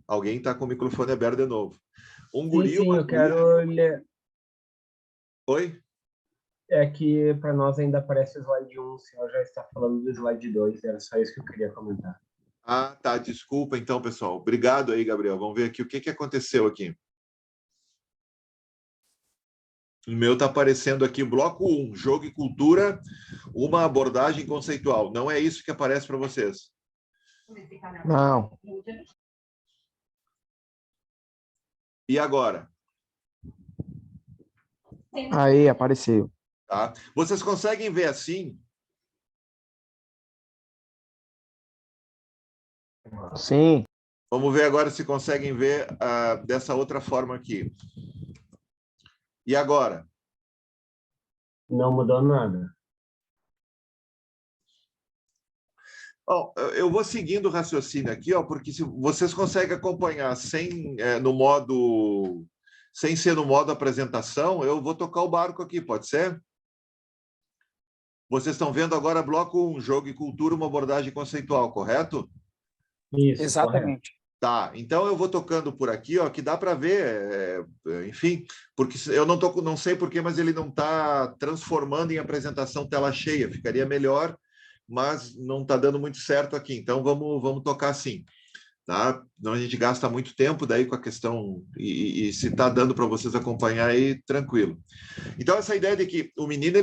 alguém está com o microfone aberto de novo. Um guri, sim, eu quero ler. Oi? É que para nós ainda aparece o slide 1, o senhor já está falando do slide 2, era só isso que eu queria comentar. Ah, tá, desculpa então, pessoal. Obrigado aí, Gabriel. Vamos ver aqui o que aconteceu aqui. O meu está aparecendo aqui, bloco 1, jogo e cultura, uma abordagem conceitual. Não é isso que aparece para vocês? Não. E agora? Aí, apareceu. Tá? Vocês conseguem ver assim? Sim. Vamos ver agora se conseguem ver dessa outra forma aqui. E agora? Não mudou nada. Bom, eu vou seguindo o raciocínio aqui, ó, porque se vocês conseguem acompanhar sem ser no modo apresentação, eu vou tocar o barco aqui, pode ser? Vocês estão vendo agora bloco 1, jogo e cultura, uma abordagem conceitual, correto? Isso, exatamente. Correto. Tá, então eu vou tocando por aqui, ó, que dá para ver, enfim, porque eu não sei porquê, mas ele não está transformando em apresentação tela cheia, ficaria melhor, mas não está dando muito certo aqui, então vamos tocar assim, tá? Não, a gente gasta muito tempo daí com a questão, e se está dando para vocês acompanhar aí, tranquilo. Então, essa ideia de que o menino,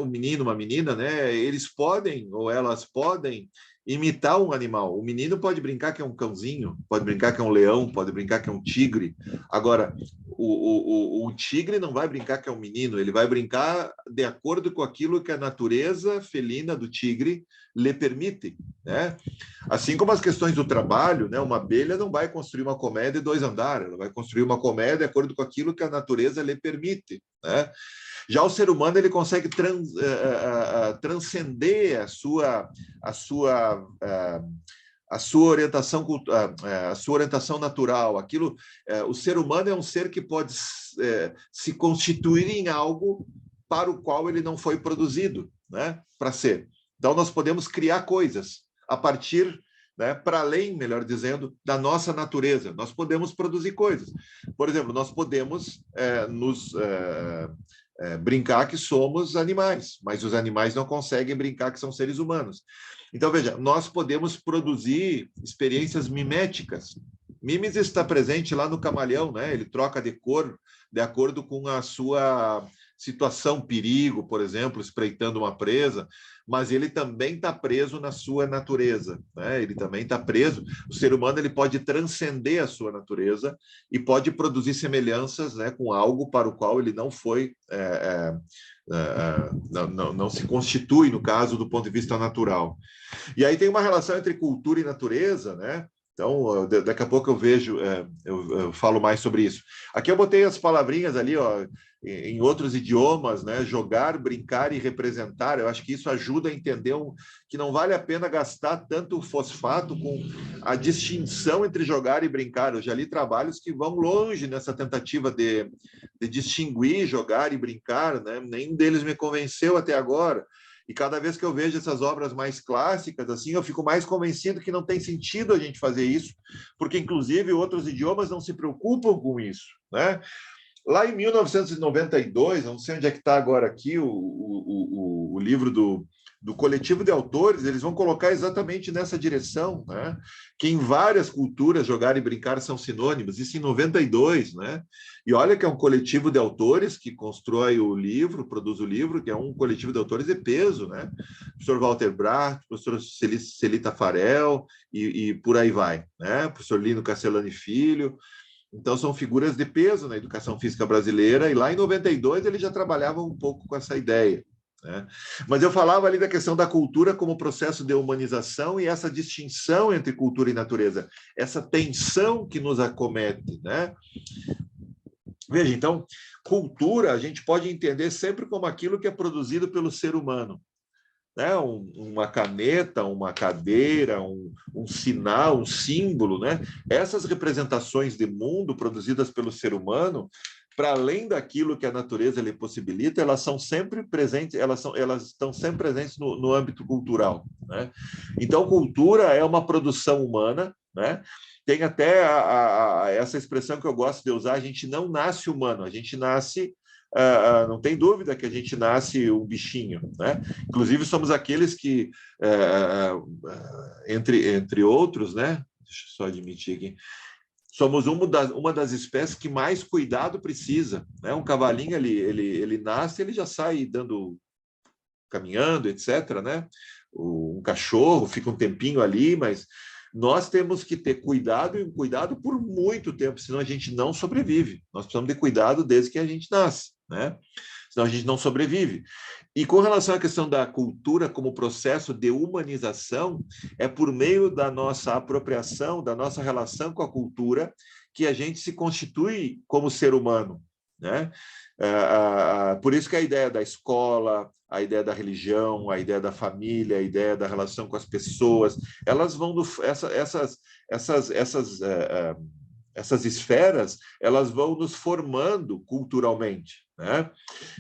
um menino, uma menina, né, eles podem, ou elas podem, imitar um animal. O menino pode brincar que é um cãozinho, pode brincar que é um leão, pode brincar que é um tigre. Agora, o tigre não vai brincar que é um menino, ele vai brincar de acordo com aquilo que a natureza felina do tigre lhe permite, né? Assim como as questões do trabalho, né? Uma abelha não vai construir uma colmeia de 2 andares, ela vai construir uma colmeia de acordo com aquilo que a natureza lhe permite, né? Já o ser humano, ele consegue transcender a sua orientação natural. O ser humano é um ser que pode se constituir em algo para o qual ele não foi produzido, né, para ser. Então, nós podemos criar coisas a partir, né, para além, melhor dizendo, da nossa natureza. Nós podemos produzir coisas. Por exemplo, nós podemos brincar que somos animais, mas os animais não conseguem brincar que são seres humanos. Então, veja, nós podemos produzir experiências miméticas. Mimes está presente lá no camaleão, né? Ele troca de cor de acordo com a sua situação, perigo, por exemplo, espreitando uma presa, mas ele também está preso na sua natureza, né? Ele também está preso. O ser humano, ele pode transcender a sua natureza e pode produzir semelhanças, né, com algo para o qual ele não foi, não se constitui, no caso, do ponto de vista natural. E aí tem uma relação entre cultura e natureza, né? Então, daqui a pouco eu vejo, eu falo mais sobre isso. Aqui eu botei as palavrinhas ali, ó, em outros idiomas, né? Jogar, brincar e representar. Eu acho que isso ajuda a entender que não vale a pena gastar tanto fosfato com a distinção entre jogar e brincar. Eu já li trabalhos que vão longe nessa tentativa de distinguir jogar e brincar, né? Nenhum deles me convenceu até agora. E cada vez que eu vejo essas obras mais clássicas, assim, eu fico mais convencido que não tem sentido a gente fazer isso, porque, inclusive, outros idiomas não se preocupam com isso, né? Lá em 1992, não sei onde é que está agora aqui, o livro do coletivo de autores, eles vão colocar exatamente nessa direção, né? Que em várias culturas jogar e brincar são sinônimos, isso em 92, né? E olha que é um coletivo de autores que constrói o livro, produz o livro, que é um coletivo de autores de peso, né? Professor Walter Bracht, professor Celita Farel e por aí vai, né? Professor Lino Castellani Filho. Então, são figuras de peso na educação física brasileira, e lá em 92 ele já trabalhava um pouco com essa ideia, né? Mas eu falava ali da questão da cultura como processo de humanização e essa distinção entre cultura e natureza, essa tensão que nos acomete, né? Veja, então, cultura a gente pode entender sempre como aquilo que é produzido pelo ser humano, né? Uma caneta, uma cadeira, um sinal, um símbolo, né? Essas representações de mundo produzidas pelo ser humano, para além daquilo que a natureza lhe possibilita, elas são sempre presentes, elas estão sempre presentes no âmbito cultural, né? Então, cultura é uma produção humana, né? Tem até essa expressão que eu gosto de usar: a gente não nasce humano, a gente nasce... não tem dúvida que a gente nasce um bichinho, né? Inclusive, somos aqueles que, entre outros, né? Deixa eu só admitir aqui, somos uma das espécies que mais cuidado precisa, né? Um cavalinho, ele nasce, ele já sai caminhando, etc., né? Um cachorro fica um tempinho ali, mas nós temos que ter cuidado, e um cuidado por muito tempo, senão a gente não sobrevive. Nós precisamos de cuidado desde que a gente nasce, né? Senão a gente não sobrevive. E com relação à questão da cultura como processo de humanização, é por meio da nossa apropriação, da nossa relação com a cultura, que a gente se constitui como ser humano, né? Por isso que a ideia da escola, a ideia da religião, a ideia da família, a ideia da relação com as pessoas, elas vão essas esferas, elas vão nos formando culturalmente, né?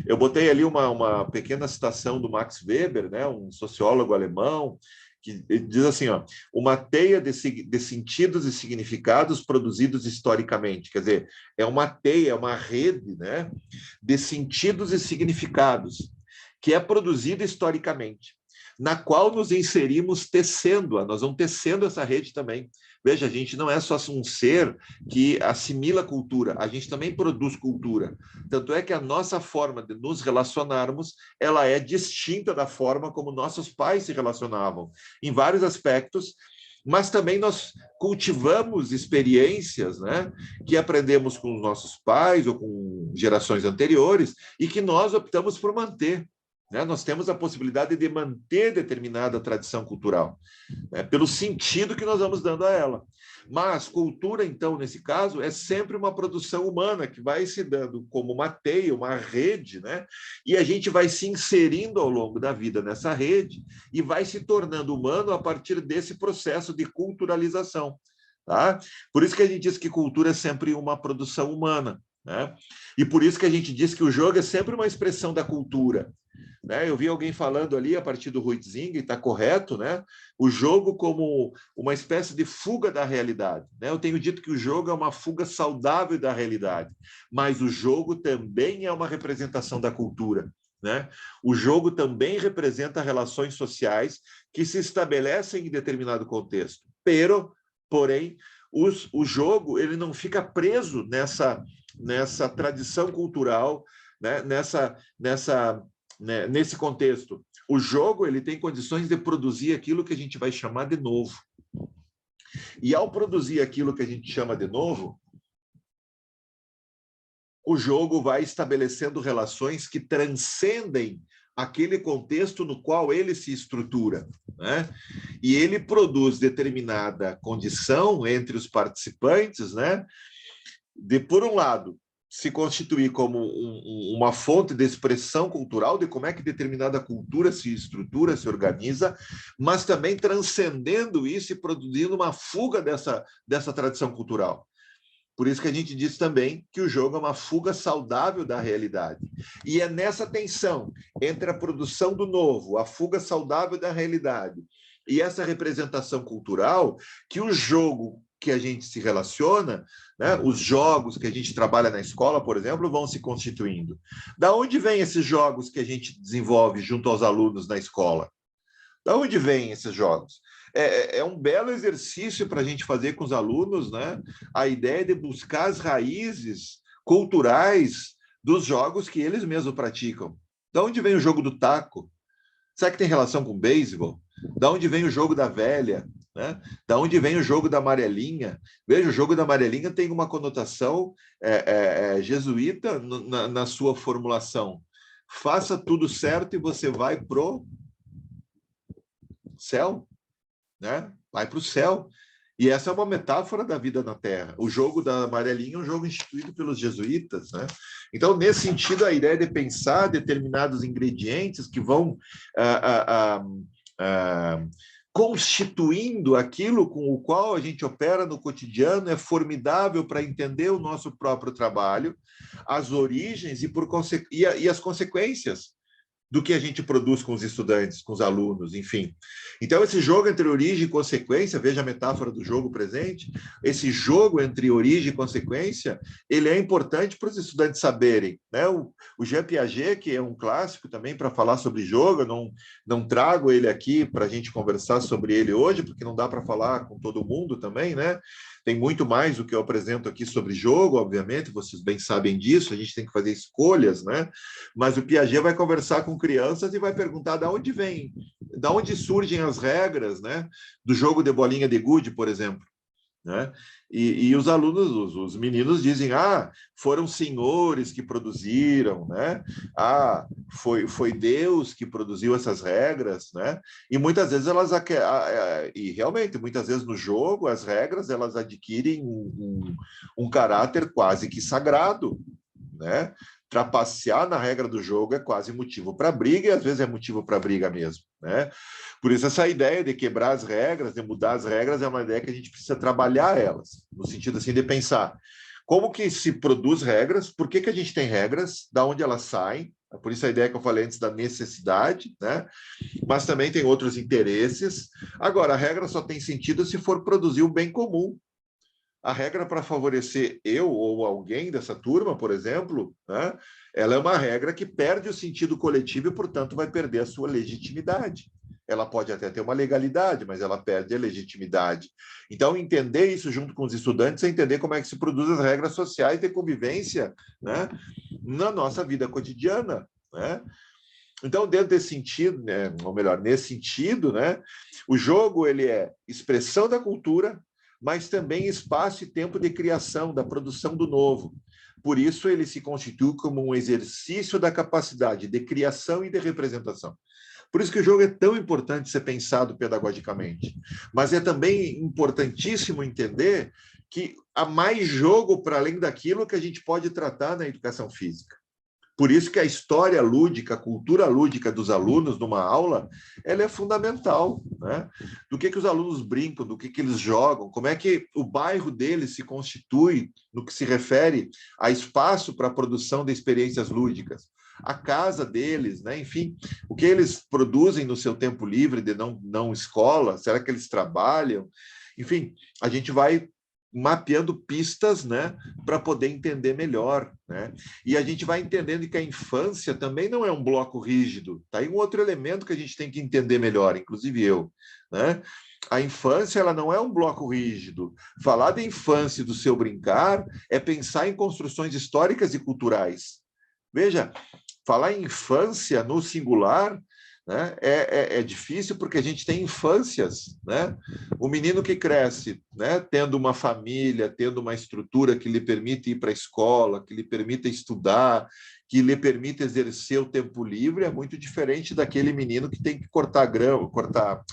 Eu botei ali uma pequena citação do Max Weber, né, um sociólogo alemão, que diz assim, ó: uma teia de sentidos e significados produzidos historicamente. Quer dizer, é uma teia, uma rede, né, de sentidos e significados que é produzida historicamente, na qual nos inserimos tecendo-a. Nós vamos tecendo essa rede também. Veja, a gente não é só um ser que assimila cultura, a gente também produz cultura. Tanto é que a nossa forma de nos relacionarmos, ela é distinta da forma como nossos pais se relacionavam, em vários aspectos, mas também nós cultivamos experiências, né, que aprendemos com os nossos pais ou com gerações anteriores e que nós optamos por manter. Nós temos a possibilidade de manter determinada tradição cultural, né, pelo sentido que nós vamos dando a ela. Mas cultura, então, nesse caso, é sempre uma produção humana que vai se dando como uma teia, uma rede, né? E a gente vai se inserindo ao longo da vida nessa rede e vai se tornando humano a partir desse processo de culturalização, tá? Por isso que a gente diz que cultura é sempre uma produção humana, né? E por isso que a gente diz que o jogo é sempre uma expressão da cultura, né? Eu vi alguém falando ali, a partir do Huizinga, e está correto, né? O jogo como uma espécie de fuga da realidade, né? Eu tenho dito que o jogo é uma fuga saudável da realidade, mas o jogo também é uma representação da cultura, né? O jogo também representa relações sociais que se estabelecem em determinado contexto. Porém, o jogo ele não fica preso nessa tradição cultural, né? Nesse contexto. O jogo ele tem condições de produzir aquilo que a gente vai chamar de novo. E ao produzir aquilo que a gente chama de novo, o jogo vai estabelecendo relações que transcendem aquele contexto no qual ele se estrutura, né? E ele produz determinada condição entre os participantes, né? Por um lado, se constituir como uma fonte de expressão cultural, de como é que determinada cultura se estrutura, se organiza, mas também transcendendo isso e produzindo uma fuga dessa tradição cultural. Por isso que a gente diz também que o jogo é uma fuga saudável da realidade. E é nessa tensão entre a produção do novo, a fuga saudável da realidade e essa representação cultural que o jogo que a gente se relaciona, né, os jogos que a gente trabalha na escola, por exemplo, vão se constituindo. Da onde vêm esses jogos que a gente desenvolve junto aos alunos na escola? Da onde vêm esses jogos? É um belo exercício para a gente fazer com os alunos, né? A ideia de buscar as raízes culturais dos jogos que eles mesmos praticam. Da onde vem o jogo do taco? Será que tem relação com beisebol? Da onde vem o jogo da velha? Né? Da onde vem o jogo da amarelinha? Veja, o jogo da amarelinha tem uma conotação jesuíta na sua formulação. Faça tudo certo e você vai pro céu, né? Vai para o céu. E essa é uma metáfora da vida na Terra. O jogo da amarelinha é um jogo instituído pelos jesuítas, né? Então, nesse sentido, a ideia de pensar determinados ingredientes que vão constituindo aquilo com o qual a gente opera no cotidiano é formidável para entender o nosso próprio trabalho, as origens e as consequências do que a gente produz com os estudantes, com os alunos, enfim. Então, esse jogo entre origem e consequência, veja a metáfora do jogo presente, esse jogo entre origem e consequência, ele é importante para os estudantes saberem, né? O Jean Piaget, que é um clássico também para falar sobre jogo, eu não trago ele aqui para a gente conversar sobre ele hoje, porque não dá para falar com todo mundo também, né? Tem muito mais do que eu apresento aqui sobre jogo, obviamente, vocês bem sabem disso, a gente tem que fazer escolhas, né? Mas o Piaget vai conversar com crianças e vai perguntar de onde vem, de onde surgem as regras, né? Do jogo de bolinha de gude, por exemplo. Né? E os alunos, os meninos dizem, foram senhores que produziram, né? Foi Deus que produziu essas regras, né? E muitas vezes e realmente, muitas vezes no jogo, as regras, elas adquirem um caráter quase que sagrado, né? Trapacear na regra do jogo é quase motivo para briga, e às vezes é motivo para briga mesmo, né? Por isso, essa ideia de quebrar as regras, de mudar as regras, é uma ideia que a gente precisa trabalhar elas, no sentido assim de pensar como que se produz regras, por que a gente tem regras, da onde elas saem, por isso a ideia que eu falei antes da necessidade, né? Mas também tem outros interesses. Agora, a regra só tem sentido se for produzir o bem comum. A regra para favorecer eu ou alguém dessa turma, por exemplo, né, ela é uma regra que perde o sentido coletivo e, portanto, vai perder a sua legitimidade. Ela pode até ter uma legalidade, mas ela perde a legitimidade. Então, entender isso junto com os estudantes é entender como é que se produzem as regras sociais de convivência, né, na nossa vida cotidiana, né? Então, dentro desse sentido, né, ou melhor, nesse sentido, né, o jogo ele é expressão da cultura, mas também espaço e tempo de criação, da produção do novo. Por isso, ele se constitui como um exercício da capacidade de criação e de representação. Por isso que o jogo é tão importante ser pensado pedagogicamente. Mas é também importantíssimo entender que há mais jogo para além daquilo que a gente pode tratar na educação física. Por isso que a história lúdica, a cultura lúdica dos alunos numa aula, ela é fundamental, né? Do que os alunos brincam, do que eles jogam, como é que o bairro deles se constitui no que se refere a espaço para a produção de experiências lúdicas, a casa deles, né? Enfim, o que eles produzem no seu tempo livre de não escola, será que eles trabalham? Enfim, a gente vai mapeando pistas, né, para poder entender melhor, né? E a gente vai entendendo que a infância também não é um bloco rígido. Tá aí um outro elemento que a gente tem que entender melhor, inclusive eu, né? A infância ela não é um bloco rígido. Falar da infância e do seu brincar é pensar em construções históricas e culturais. Veja, falar em infância no singular, né, é difícil porque a gente tem infâncias, né? O menino que cresce, né, tendo uma família, tendo uma estrutura que lhe permite ir para a escola, que lhe permita estudar, que lhe permita exercer o tempo livre, é muito diferente daquele menino que tem que cortar grama, cortar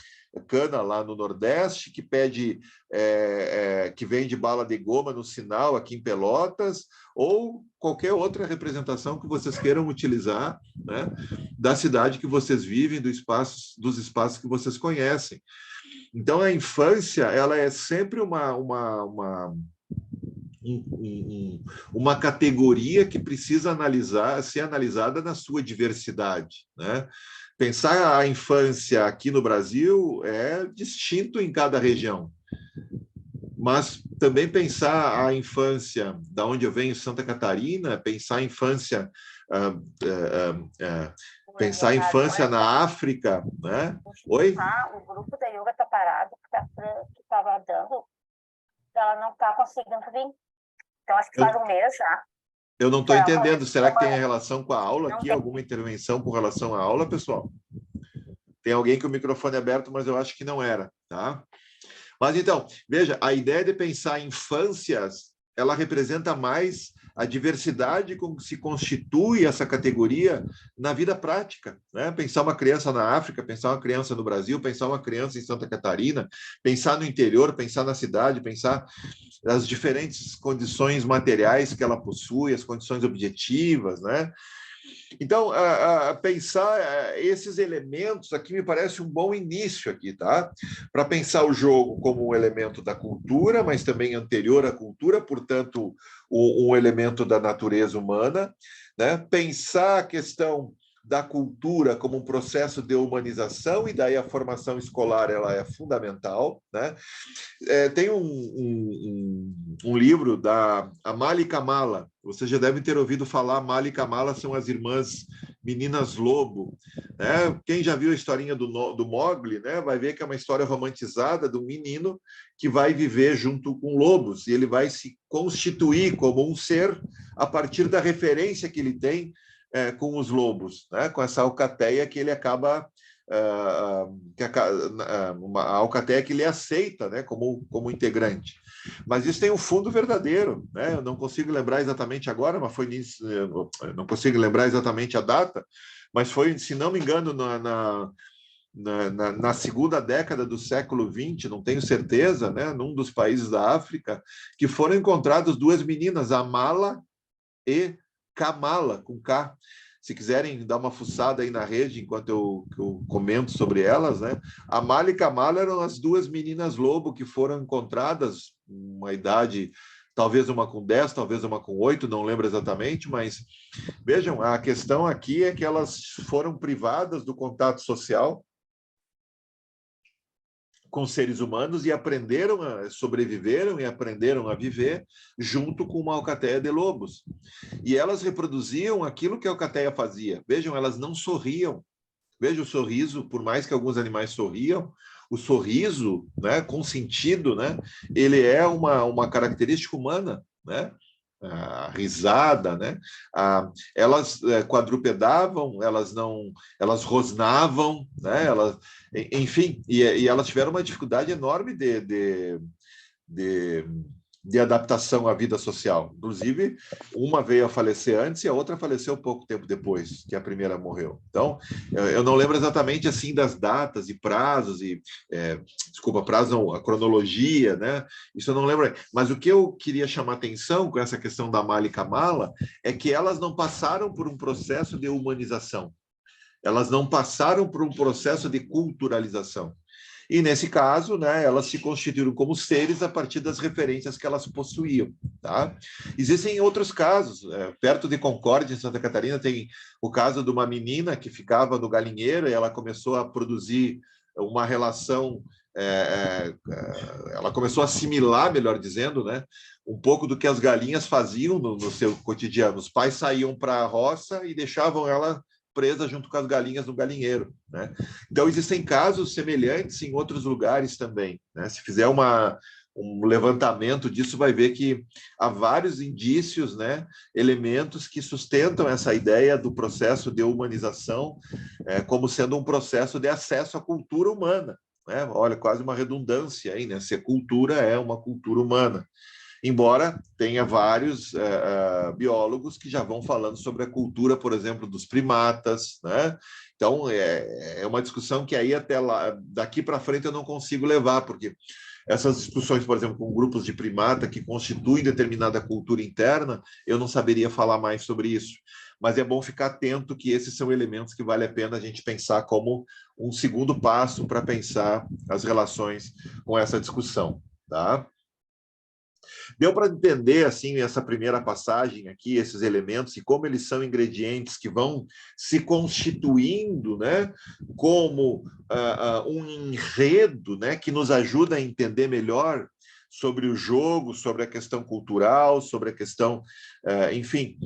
cana lá no Nordeste, que pede, que vende bala de goma no sinal aqui em Pelotas, ou qualquer outra representação que vocês queiram utilizar, né, da cidade que vocês vivem, dos espaços que vocês conhecem. Então, a infância ela é sempre uma categoria que precisa ser analisada na sua diversidade, né? Pensar a infância aqui no Brasil é distinto em cada região, mas também pensar a infância da onde eu venho, Santa Catarina, pensar a infância pensar a infância na África, né? Oi? O grupo da yoga está parado, que estava dando, ela não está conseguindo vir. Então, acho que faz um mês já. Eu não estou entendendo. Será que tem relação com a aula aqui? Alguma intervenção com relação à aula, pessoal? Tem alguém com o microfone aberto, mas eu acho que não era, tá? Mas então, veja, a ideia de pensar em infâncias, ela representa mais a diversidade com que se constitui essa categoria na vida prática, né? Pensar uma criança na África, pensar uma criança no Brasil, pensar uma criança em Santa Catarina, pensar no interior, pensar na cidade, pensar as diferentes condições materiais que ela possui, as condições objetivas, né? Então, pensar esses elementos aqui me parece um bom início aqui, tá? Para pensar o jogo como um elemento da cultura, mas também anterior à cultura, portanto, um elemento da natureza humana, né? Pensar a questão da cultura como um processo de humanização, e daí a formação escolar ela é fundamental, né? Tem um livro da Amali Kamala, vocês já devem ter ouvido falar. Amali Kamala são as irmãs Meninas Lobo, né? Quem já viu a historinha do Mowgli, né, vai ver que é uma história romantizada do menino que vai viver junto com lobos, e ele vai se constituir como um ser a partir da referência que ele tem com os lobos, né? Com essa alcateia que ele acaba... uma alcateia que ele aceita, né, como integrante. Mas isso tem um fundo verdadeiro, né? Eu não consigo lembrar exatamente agora, mas foi nisso, não consigo lembrar exatamente a data, mas foi, se não me engano, na segunda década do século XX, não tenho certeza, né, num dos países da África, que foram encontradas duas meninas, Amala e Kamala, com K. Se quiserem dar uma fuçada aí na rede enquanto eu comento sobre elas, né? A Amala e Kamala eram as duas meninas lobo que foram encontradas, uma idade, talvez uma com 10, talvez uma com 8, não lembro exatamente, mas vejam, a questão aqui é que elas foram privadas do contato social com seres humanos e sobreviveram e aprenderam a viver junto com uma alcateia de lobos. E elas reproduziam aquilo que a alcateia fazia. Vejam, elas não sorriam. Veja o sorriso, por mais que alguns animais sorriam, o sorriso, né, com sentido, né, ele é uma característica humana, né? A risada, né? Elas quadrupedavam, elas rosnavam, né? Enfim, e elas tiveram uma dificuldade enorme de adaptação à vida social. Inclusive, uma veio a falecer antes e a outra faleceu pouco tempo depois que a primeira morreu. Então, eu não lembro exatamente assim das datas e prazos desculpa, prazo não, a cronologia, né? Isso eu não lembro. Mas o que eu queria chamar atenção com essa questão da Amala e Kamala é que elas não passaram por um processo de humanização. Elas não passaram por um processo de culturalização. E, nesse caso, né, elas se constituíram como seres a partir das referências que elas possuíam. Tá? Existem outros casos. Perto de Concórdia, em Santa Catarina, tem o caso de uma menina que ficava no galinheiro e ela começou a produzir uma relação... ela começou a assimilar, melhor dizendo, né, um pouco do que as galinhas faziam no seu cotidiano. Os pais saíam para a roça e deixavam ela presa junto com as galinhas no galinheiro, né? Então, existem casos semelhantes em outros lugares também, né? Se fizer um levantamento disso, vai ver que há vários indícios, né, elementos que sustentam essa ideia do processo de humanização como sendo um processo de acesso à cultura humana, né? Olha, quase uma redundância aí, né? Se cultura é uma cultura humana. Embora tenha vários biólogos que já vão falando sobre a cultura, por exemplo, dos primatas, né? Então, é uma discussão que aí até lá, daqui para frente eu não consigo levar, porque essas discussões, por exemplo, com grupos de primata que constituem determinada cultura interna, eu não saberia falar mais sobre isso. Mas é bom ficar atento que esses são elementos que vale a pena a gente pensar como um segundo passo para pensar as relações com essa discussão, tá? Deu para entender, assim, essa primeira passagem aqui, esses elementos e como eles são ingredientes que vão se constituindo, né, como um enredo, né, que nos ajuda a entender melhor sobre o jogo, sobre a questão cultural, sobre a questão, enfim,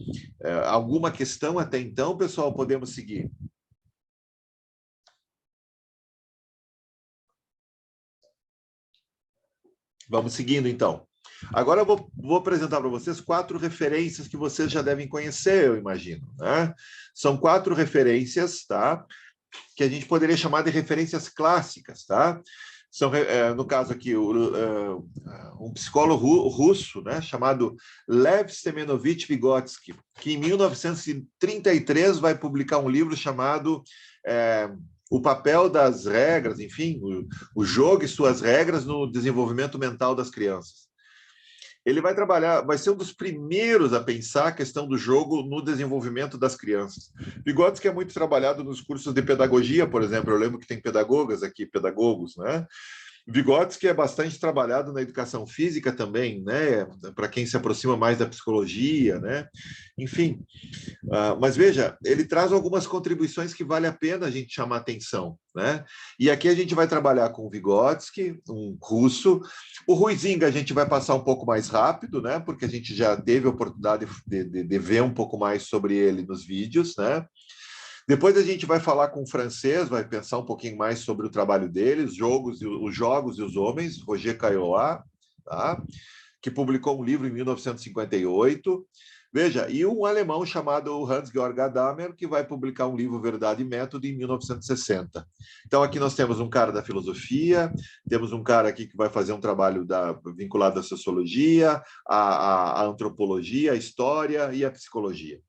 alguma questão até então, pessoal, podemos seguir? Vamos seguindo, então. Agora eu vou apresentar para vocês 4 referências que vocês já devem conhecer, eu imagino, né? São 4 referências, tá? Que a gente poderia chamar de referências clássicas, tá? São, no caso aqui, um psicólogo russo, né, chamado Lev Semenovich Vygotsky, que em 1933 vai publicar um livro chamado O Papel das Regras, enfim, o jogo e suas regras no desenvolvimento mental das crianças. Ele vai trabalhar, vai ser um dos primeiros a pensar a questão do jogo no desenvolvimento das crianças. Vygotsky é muito trabalhado nos cursos de pedagogia, por exemplo. Eu lembro que tem pedagogas aqui, pedagogos, né? Vygotsky é bastante trabalhado na educação física também, né? Para quem se aproxima mais da psicologia, né? Enfim, mas veja, ele traz algumas contribuições que vale a pena a gente chamar atenção, né? E aqui a gente vai trabalhar com o Vygotsky, um russo. O Huizinga a gente vai passar um pouco mais rápido, né? Porque a gente já teve a oportunidade de ver um pouco mais sobre ele nos vídeos, né? Depois a gente vai falar com o francês, vai pensar um pouquinho mais sobre o trabalho dele, os jogos e os homens, Roger Caillois, tá? Que publicou um livro em 1958. Veja, e um alemão chamado Hans-Georg Gadamer, que vai publicar um livro Verdade e Método em 1960. Então aqui nós temos um cara da filosofia, temos um cara aqui que vai fazer um trabalho vinculado à sociologia, à antropologia, à história e à psicologia.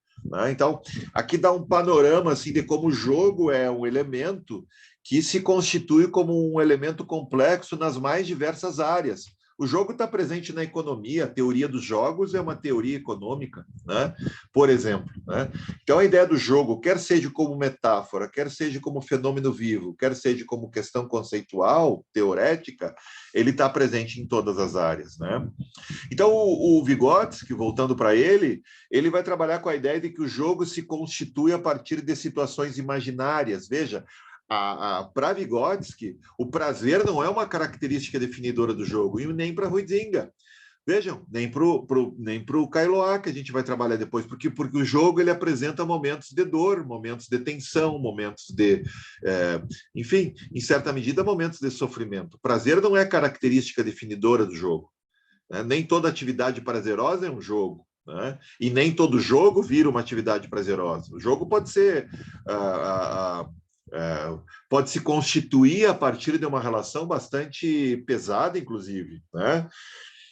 Então, aqui dá um panorama assim, de como o jogo é um elemento que se constitui como um elemento complexo nas mais diversas áreas. O jogo está presente na economia, a teoria dos jogos é uma teoria econômica, né? Por exemplo, né? Então, a ideia do jogo, quer seja como metáfora, quer seja como fenômeno vivo, quer seja como questão conceitual, teorética, ele está presente em todas as áreas, né? Então, o Vygotsky, voltando para ele vai trabalhar com a ideia de que o jogo se constitui a partir de situações imaginárias. Veja, para Vygotsky, o prazer não é uma característica definidora do jogo, e nem para Huizinga. Vejam, nem para o Caillois, que a gente vai trabalhar depois, porque o jogo ele apresenta momentos de dor, momentos de tensão, momentos de, enfim, em certa medida, momentos de sofrimento. Prazer não é característica definidora do jogo, né? Nem toda atividade prazerosa é um jogo, né? E nem todo jogo vira uma atividade prazerosa. O jogo pode ser... pode se constituir a partir de uma relação bastante pesada, inclusive, né?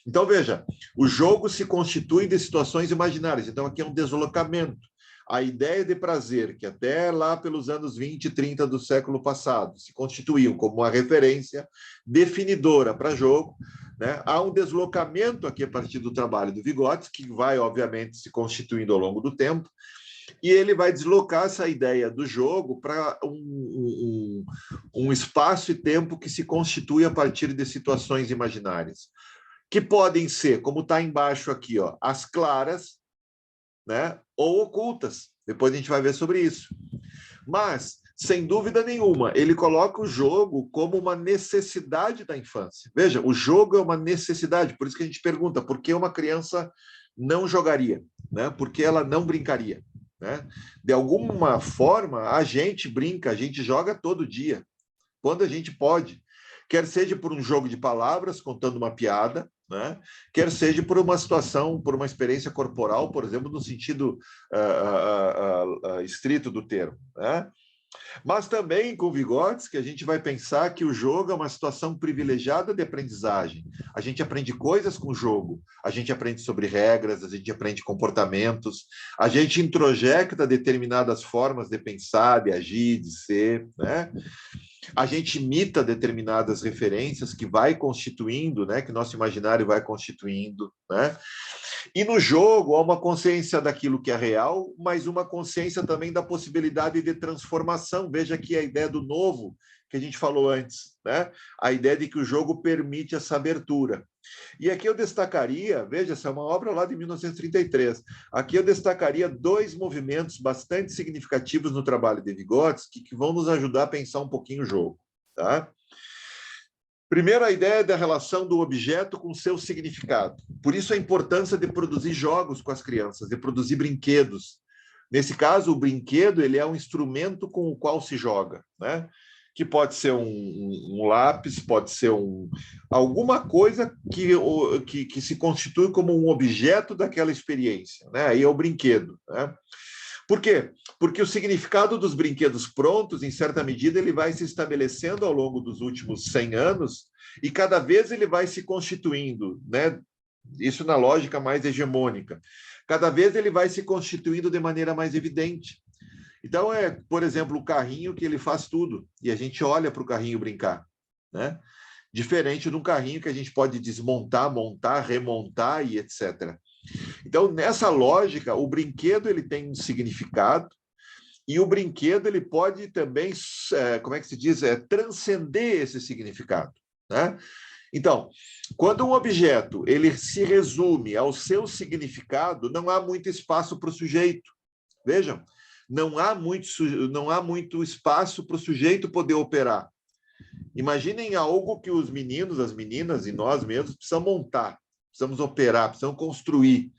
Então, veja, o jogo se constitui de situações imaginárias. Então, aqui é um deslocamento. A ideia de prazer, que até lá pelos anos 20 e 30 do século passado se constituiu como uma referência definidora para jogo, né? Há um deslocamento aqui a partir do trabalho do Vygotsky, que vai, obviamente, se constituindo ao longo do tempo, e ele vai deslocar essa ideia do jogo para um espaço e tempo que se constitui a partir de situações imaginárias, que podem ser, como está embaixo aqui, ó, as claras, né, ou ocultas. Depois a gente vai ver sobre isso. Mas, sem dúvida nenhuma, ele coloca o jogo como uma necessidade da infância. Veja, o jogo é uma necessidade, por isso que a gente pergunta por que uma criança não jogaria, né? Por que ela não brincaria? Né? De alguma forma, a gente brinca, a gente joga todo dia, quando a gente pode. Quer seja por um jogo de palavras, contando uma piada, né? Quer seja por uma situação, por uma experiência corporal, por exemplo, no sentido estrito do termo, né? Mas também com Vygotsky a gente vai pensar que o jogo é uma situação privilegiada de aprendizagem. A gente aprende coisas com o jogo, a gente aprende sobre regras, a gente aprende comportamentos, a gente introjecta determinadas formas de pensar, de agir, de ser, né? A gente imita determinadas referências que vai constituindo, né? Que nosso imaginário vai constituindo, né? E no jogo há uma consciência daquilo que é real, mas uma consciência também da possibilidade de transformação. Veja aqui a ideia do novo que a gente falou antes, né? A ideia de que o jogo permite essa abertura. E aqui eu destacaria, veja, essa é uma obra lá de 1933. Aqui eu destacaria 2 movimentos bastante significativos no trabalho de Vygotsky que vão nos ajudar a pensar um pouquinho o jogo, tá? Primeiro, a ideia da relação do objeto com seu significado. Por isso, a importância de produzir jogos com as crianças, de produzir brinquedos. Nesse caso, o brinquedo ele é um instrumento com o qual se joga, né? que pode ser um lápis, pode ser alguma coisa que se constitui como um objeto daquela experiência, né? Aí é o brinquedo, né? Por quê? Porque o significado dos brinquedos prontos, em certa medida, ele vai se estabelecendo ao longo dos últimos 100 anos e cada vez ele vai se constituindo, né? Isso na lógica mais hegemônica. Cada vez ele vai se constituindo de maneira mais evidente. Então, por exemplo, o carrinho que ele faz tudo e a gente olha para o carrinho brincar, né? Diferente de um carrinho que a gente pode desmontar, montar, remontar e etc. Então, nessa lógica, o brinquedo ele tem um significado e o brinquedo ele pode também, como é que se diz, transcender esse significado, né? Então, quando um objeto ele se resume ao seu significado, não há muito espaço para o sujeito. Vejam, não há muito espaço para o sujeito poder operar. Imaginem algo que os meninos, as meninas e nós mesmos precisamos montar, precisamos operar, precisamos construir.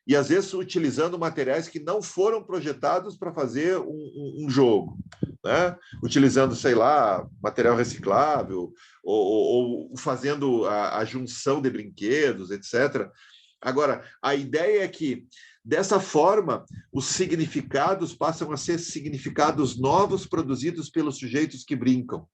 E, às vezes, utilizando materiais que não foram projetados para fazer um jogo, né? Utilizando, sei lá, material reciclável, ou fazendo a junção de brinquedos, etc. Agora, a ideia é que, dessa forma, os significados passam a ser significados novos produzidos pelos sujeitos que brincam.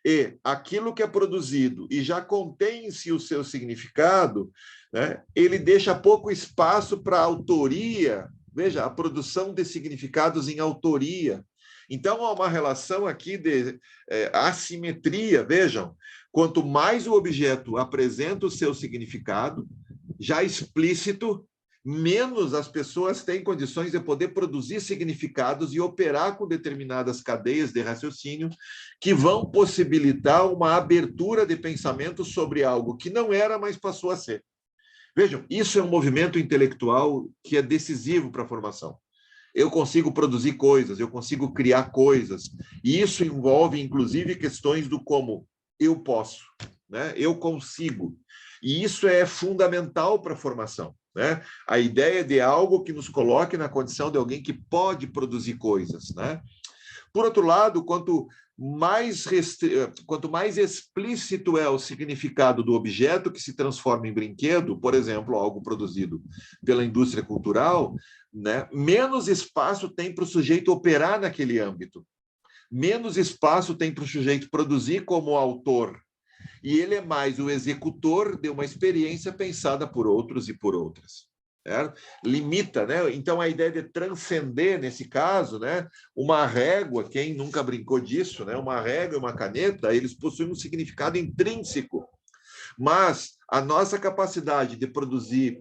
E aquilo que é produzido e já contém em si o seu significado, né, ele deixa pouco espaço para a autoria, veja, a produção de significados em autoria. Então, há uma relação aqui de assimetria, vejam, quanto mais o objeto apresenta o seu significado, já explícito, menos as pessoas têm condições de poder produzir significados e operar com determinadas cadeias de raciocínio que vão possibilitar uma abertura de pensamento sobre algo que não era, mas passou a ser. Vejam, isso é um movimento intelectual que é decisivo para a formação. Eu consigo produzir coisas, eu consigo criar coisas, e isso envolve, inclusive, questões do como eu posso, né? Eu consigo. E isso é fundamental para a formação, né? A ideia de algo que nos coloque na condição de alguém que pode produzir coisas, né? Por outro lado, quanto mais explícito é o significado do objeto que se transforma em brinquedo, por exemplo, algo produzido pela indústria cultural, né, menos espaço tem para o sujeito operar naquele âmbito, menos espaço tem para o sujeito produzir como autor, e ele é mais o executor de uma experiência pensada por outros e por outras. Certo? Limita, né? Então, a ideia de transcender, nesse caso, né? Uma régua, quem nunca brincou disso, né? Uma régua e uma caneta, eles possuem um significado intrínseco, mas a nossa capacidade de produzir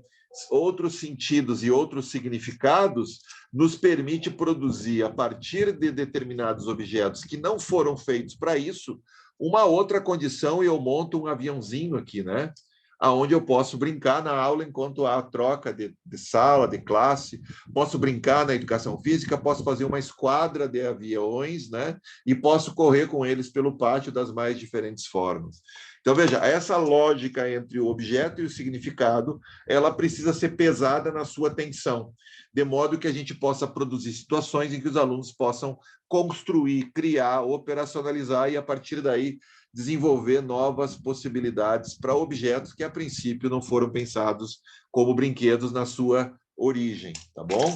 outros sentidos e outros significados nos permite produzir, a partir de determinados objetos que não foram feitos para isso, uma outra condição, e eu monto um aviãozinho aqui, né? Aonde eu posso brincar na aula enquanto há troca de sala, de classe, posso brincar na educação física, posso fazer uma esquadra de aviões, né? E posso correr com eles pelo pátio das mais diferentes formas. Então, veja, essa lógica entre o objeto e o significado, ela precisa ser pesada na sua tensão, de modo que a gente possa produzir situações em que os alunos possam construir, criar, operacionalizar e, a partir daí, desenvolver novas possibilidades para objetos que, a princípio, não foram pensados como brinquedos na sua origem, tá bom?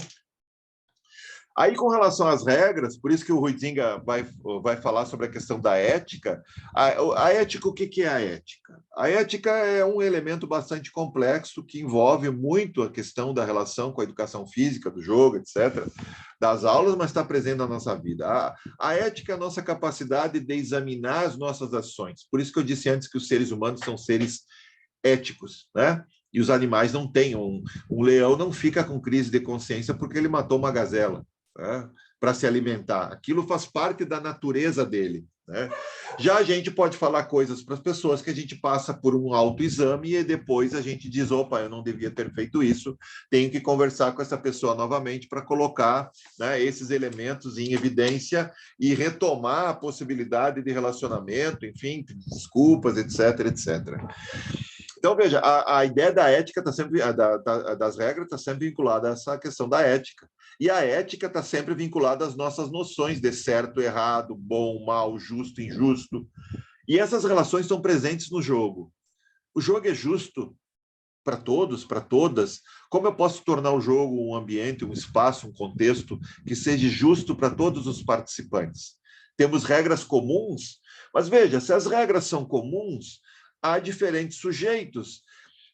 Aí, com relação às regras, por isso que o Huizinga vai falar sobre a questão da ética. A ética, o que é a ética? A ética é um elemento bastante complexo que envolve muito a questão da relação com a educação física, do jogo, etc., das aulas, mas está presente na nossa vida. A ética é a nossa capacidade de examinar as nossas ações. Por isso que eu disse antes que os seres humanos são seres éticos, né? E os animais não têm. Um leão não fica com crise de consciência porque ele matou uma gazela, né, para se alimentar. Aquilo faz parte da natureza dele, né? Já a gente pode falar coisas para as pessoas que a gente passa por um autoexame e depois a gente diz, opa, eu não devia ter feito isso, tenho que conversar com essa pessoa novamente para colocar, né, esses elementos em evidência e retomar a possibilidade de relacionamento, enfim, desculpas, etc, etc. Então, veja, a ideia da ética está sempre, das regras está sempre vinculada a essa questão da ética. E a ética está sempre vinculada às nossas noções de certo, errado, bom, mal, justo, injusto. E essas relações estão presentes no jogo. O jogo é justo para todos, para todas. Como eu posso tornar o jogo um ambiente, um espaço, um contexto que seja justo para todos os participantes? Temos regras comuns, mas veja, se as regras são comuns, há diferentes sujeitos.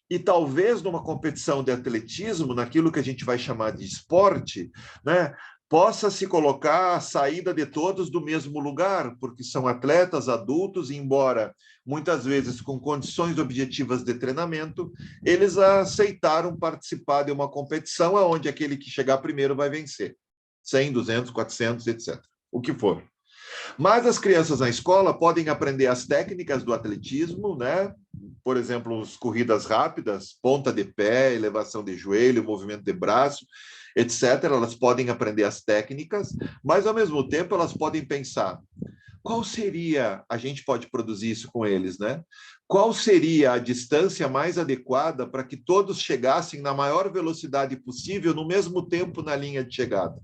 E talvez numa competição de atletismo, naquilo que a gente vai chamar de esporte, né, possa se colocar a saída de todos do mesmo lugar, porque são atletas adultos, e embora muitas vezes com condições objetivas de treinamento, eles aceitaram participar de uma competição onde aquele que chegar primeiro vai vencer. 100, 200, 400, etc. O que for. Mas as crianças na escola podem aprender as técnicas do atletismo, né? Por exemplo, as corridas rápidas, ponta de pé, elevação de joelho, movimento de braço, etc. Elas podem aprender as técnicas, mas, ao mesmo tempo, elas podem pensar qual seria, a gente pode produzir isso com eles, né? Qual seria a distância mais adequada para que todos chegassem na maior velocidade possível no mesmo tempo na linha de chegada?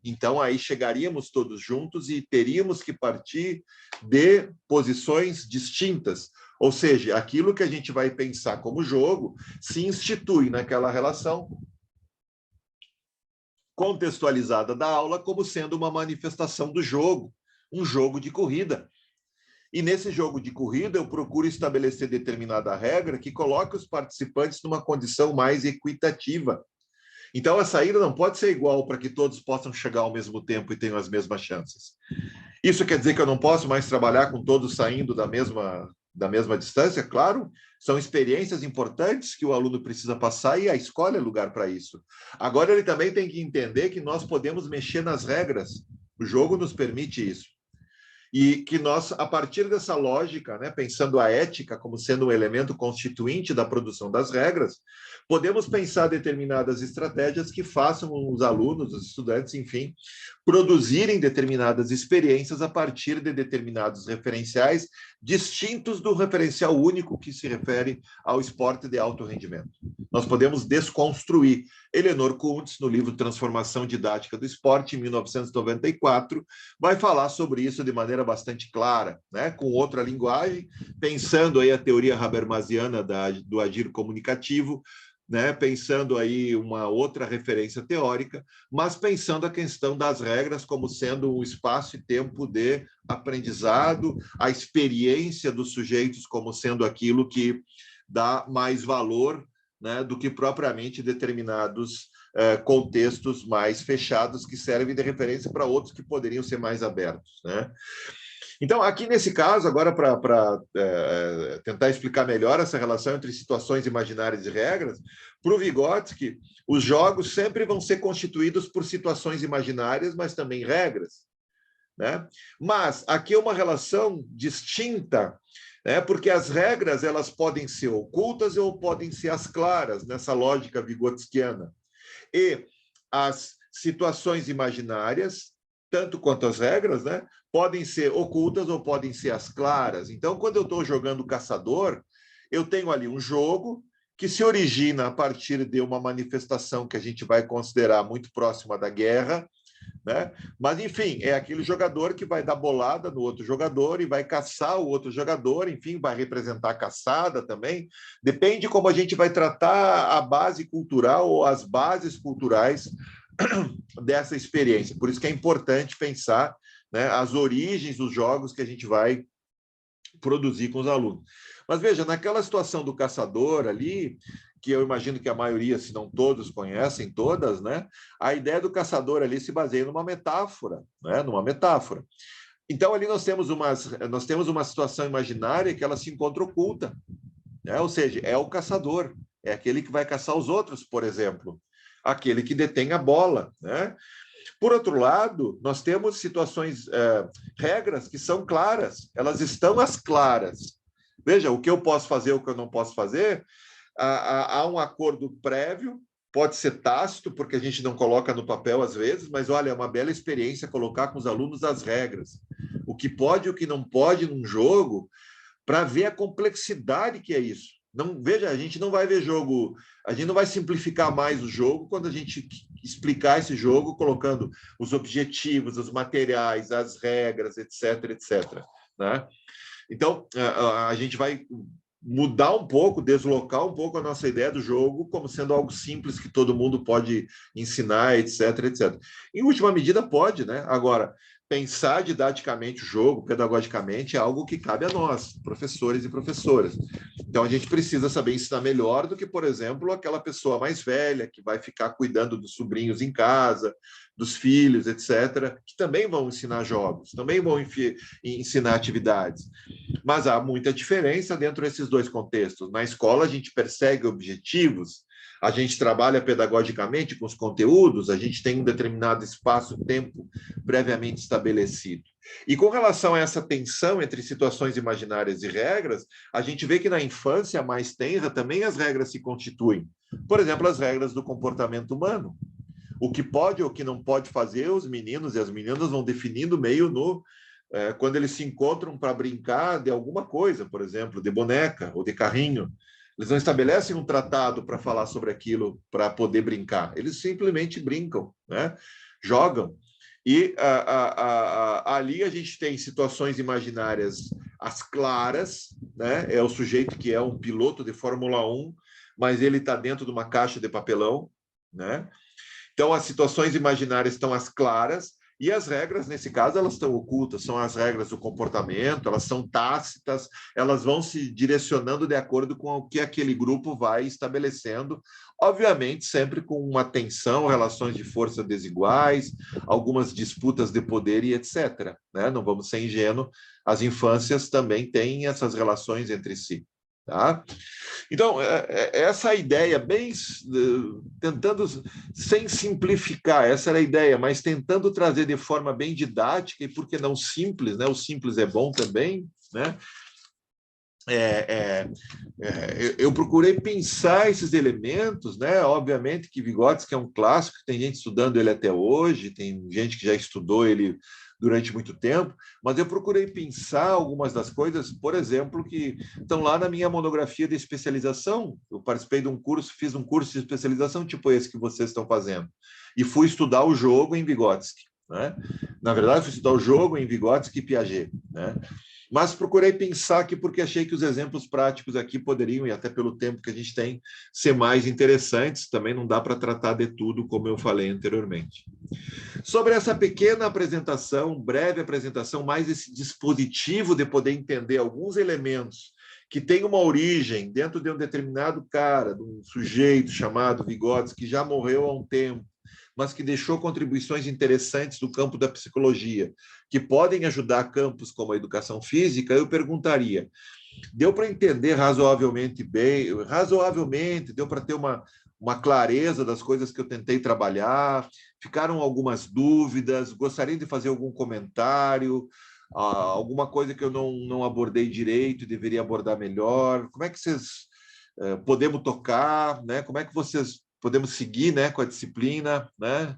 Então, aí chegaríamos todos juntos e teríamos que partir de posições distintas. Ou seja, aquilo que a gente vai pensar como jogo se institui naquela relação contextualizada da aula como sendo uma manifestação do jogo, um jogo de corrida. E nesse jogo de corrida eu procuro estabelecer determinada regra que coloque os participantes numa condição mais equitativa. Então, a saída não pode ser igual para que todos possam chegar ao mesmo tempo e tenham as mesmas chances. Isso quer dizer que eu não posso mais trabalhar com todos saindo da mesma distância? Claro, são experiências importantes que o aluno precisa passar e a escola é lugar para isso. Agora, ele também tem que entender que nós podemos mexer nas regras. O jogo nos permite isso. E que nós, a partir dessa lógica, né, pensando a ética como sendo um elemento constituinte da produção das regras, podemos pensar determinadas estratégias que façam os alunos, os estudantes, enfim, produzirem determinadas experiências a partir de determinados referenciais distintos do referencial único que se refere ao esporte de alto rendimento. Nós podemos desconstruir. Eleanor Kuntz, no livro Transformação Didática do Esporte, em 1994, vai falar sobre isso de maneira bastante clara, né? Com outra linguagem, pensando aí a teoria habermasiana do agir comunicativo, né? Pensando aí uma outra referência teórica, mas pensando a questão das regras como sendo um espaço e tempo de aprendizado, a experiência dos sujeitos como sendo aquilo que dá mais valor, né, do que propriamente determinados contextos mais fechados que servem de referência para outros que poderiam ser mais abertos, né? Então, aqui nesse caso, agora para tentar explicar melhor essa relação entre situações imaginárias e regras, para o Vygotsky, os jogos sempre vão ser constituídos por situações imaginárias, mas também regras, né? Mas aqui é uma relação distinta, né? Porque as regras elas podem ser ocultas ou podem ser as claras, nessa lógica vygotskiana. E as situações imaginárias, tanto quanto as regras, né, podem ser ocultas ou podem ser as claras. Então, quando eu estou jogando caçador, eu tenho ali um jogo que se origina a partir de uma manifestação que a gente vai considerar muito próxima da guerra, né? Mas, enfim, é aquele jogador que vai dar bolada no outro jogador e vai caçar o outro jogador, enfim, vai representar a caçada também. Depende como a gente vai tratar a base cultural ou as bases culturais dessa experiência. Por isso que é importante pensar, né, as origens dos jogos que a gente vai produzir com os alunos. Mas veja, naquela situação do caçador ali, que eu imagino que a maioria, se não todos, conhecem todas, né? A ideia do caçador ali se baseia numa metáfora, né? Numa metáfora. Então, ali nós temos uma situação imaginária que ela se encontra oculta, né? Ou seja, é o caçador, é aquele que vai caçar os outros, por exemplo, aquele que detém a bola, né? Por outro lado, nós temos situações, regras que são claras, elas estão às claras. Veja, o que eu posso fazer, o que eu não posso fazer, há um acordo prévio, pode ser tácito, porque a gente não coloca no papel às vezes, mas olha, é uma bela experiência colocar com os alunos as regras. O que pode e o que não pode num jogo, para ver a complexidade que é isso. Não, veja, a gente não vai ver jogo, a gente não vai simplificar mais o jogo quando a gente explicar esse jogo colocando os objetivos, os materiais, as regras, etc, etc, né? Então, a gente vai mudar um pouco, deslocar um pouco a nossa ideia do jogo como sendo algo simples que todo mundo pode ensinar, etc, etc. Em última medida, pode, né? Agora, pensar didaticamente o jogo, pedagogicamente, é algo que cabe a nós, professores e professoras. Então, a gente precisa saber ensinar melhor do que, por exemplo, aquela pessoa mais velha que vai ficar cuidando dos sobrinhos em casa, dos filhos, etc., que também vão ensinar jogos, também vão ensinar atividades. Mas há muita diferença dentro desses dois contextos. Na escola, a gente persegue objetivos, a gente trabalha pedagogicamente com os conteúdos, a gente tem um determinado espaço-tempo previamente estabelecido. E com relação a essa tensão entre situações imaginárias e regras, a gente vê que na infância mais tenra também as regras se constituem. Por exemplo, as regras do comportamento humano. O que pode ou o que não pode fazer, os meninos e as meninas vão definindo meio no... quando eles se encontram para brincar de alguma coisa, por exemplo, de boneca ou de carrinho. Eles não estabelecem um tratado para falar sobre aquilo, para poder brincar. Eles simplesmente brincam, né? Jogam. E ali a gente tem situações imaginárias, as claras, né? É o sujeito que é um piloto de Fórmula 1, mas ele está dentro de uma caixa de papelão, né? Então, as situações imaginárias estão as claras, e as regras, nesse caso, elas estão ocultas, são as regras do comportamento, elas são tácitas, elas vão se direcionando de acordo com o que aquele grupo vai estabelecendo, obviamente sempre com uma tensão, relações de força desiguais, algumas disputas de poder e etc, né? Não vamos ser ingênuos, as infâncias também têm essas relações entre si. Tá? Então, essa ideia, bem tentando, sem simplificar, essa era a ideia, mas tentando trazer de forma bem didática, e por que não simples, né? O simples é bom também, né? Eu procurei pensar esses elementos, né? Obviamente que Vygotsky é um clássico, tem gente estudando ele até hoje, tem gente que já estudou ele durante muito tempo, mas eu procurei pensar algumas das coisas, por exemplo, que estão lá na minha monografia de especialização. Eu participei de um curso, fiz um curso de especialização tipo esse que vocês estão fazendo, e fui estudar o jogo em Vygotsky, né? Na verdade, fui estudar o jogo em Vygotsky e Piaget, né? Mas procurei pensar aqui porque achei que os exemplos práticos aqui poderiam, e até pelo tempo que a gente tem, ser mais interessantes. Também não dá para tratar de tudo, como eu falei anteriormente. Sobre essa pequena apresentação, breve apresentação, mais esse dispositivo de poder entender alguns elementos que têm uma origem dentro de um determinado cara, de um sujeito chamado Vygotsky, que já morreu há um tempo, mas que deixou contribuições interessantes do campo da psicologia, que podem ajudar campos como a educação física, eu perguntaria, deu para entender razoavelmente bem, razoavelmente, deu para ter uma clareza das coisas que eu tentei trabalhar, ficaram algumas dúvidas, gostariam de fazer algum comentário, alguma coisa que eu não abordei direito e deveria abordar melhor, como é que vocês podemos tocar, né? Como é que vocês podemos seguir, né, com a disciplina, né?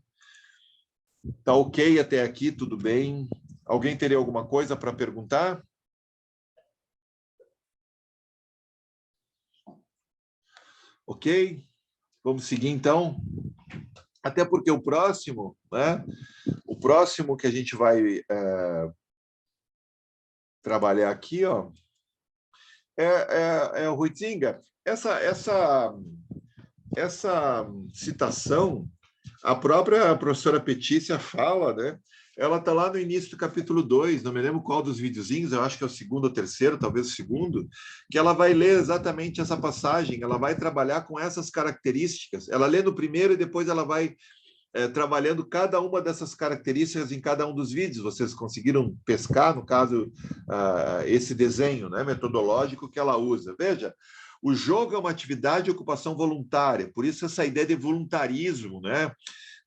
Tá ok até aqui, tudo bem? Alguém teria alguma coisa para perguntar? Ok? Vamos seguir, então? Até porque o próximo, né? O próximo que a gente vai trabalhar aqui, ó, é o Huizinga. Essa citação, a própria professora Petícia fala, né? Ela está lá no início do capítulo 2, não me lembro qual dos videozinhos, eu acho que é o segundo ou terceiro, talvez o segundo, que ela vai ler exatamente essa passagem, ela vai trabalhar com essas características. Ela lê no primeiro e depois ela vai trabalhando cada uma dessas características em cada um dos vídeos. Vocês conseguiram pescar, no caso, esse desenho, né, metodológico que ela usa. Veja, o jogo é uma atividade de ocupação voluntária, por isso essa ideia de voluntarismo, né?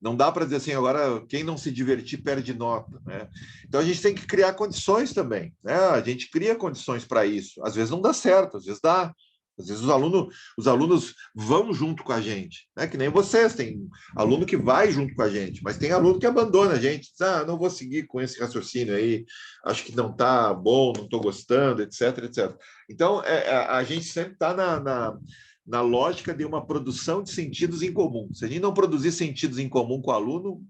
Não dá para dizer assim, agora quem não se divertir perde nota, né? Então a gente tem que criar condições também, né? A gente cria condições para isso. Às vezes não dá certo, às vezes dá, Às vezes os alunos vão junto com a gente, né? Que nem vocês, tem aluno que vai junto com a gente, mas tem aluno que abandona a gente, diz, não vou seguir com esse raciocínio aí, acho que não está bom, não estou gostando, etc, etc. Então, a gente sempre está na lógica de uma produção de sentidos em comum. Se a gente não produzir sentidos em comum com o aluno,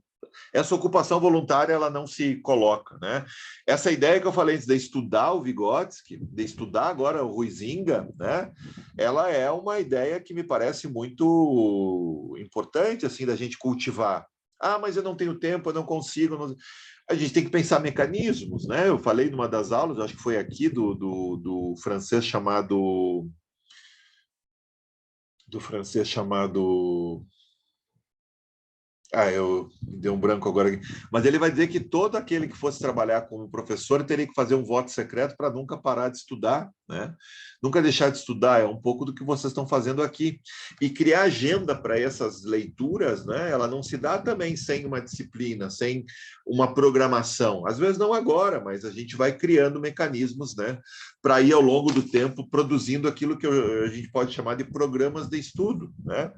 essa ocupação voluntária ela não se coloca, né? Essa ideia que eu falei antes de estudar o Vygotsky, de estudar agora o Huizinga, né? Ela é uma ideia que me parece muito importante assim da gente cultivar. Mas eu não tenho tempo, eu não consigo. Não... A gente tem que pensar mecanismos, né? Eu falei numa das aulas, acho que foi aqui do francês chamado eu dei um branco agora aqui. Mas ele vai dizer que todo aquele que fosse trabalhar como professor teria que fazer um voto secreto para nunca parar de estudar, né? Nunca deixar de estudar, é um pouco do que vocês estão fazendo aqui. E criar agenda para essas leituras, né? Ela não se dá também sem uma disciplina, sem uma programação. Às vezes não agora, mas a gente vai criando mecanismos, né? Para ir ao longo do tempo produzindo aquilo que a gente pode chamar de programas de estudo, né?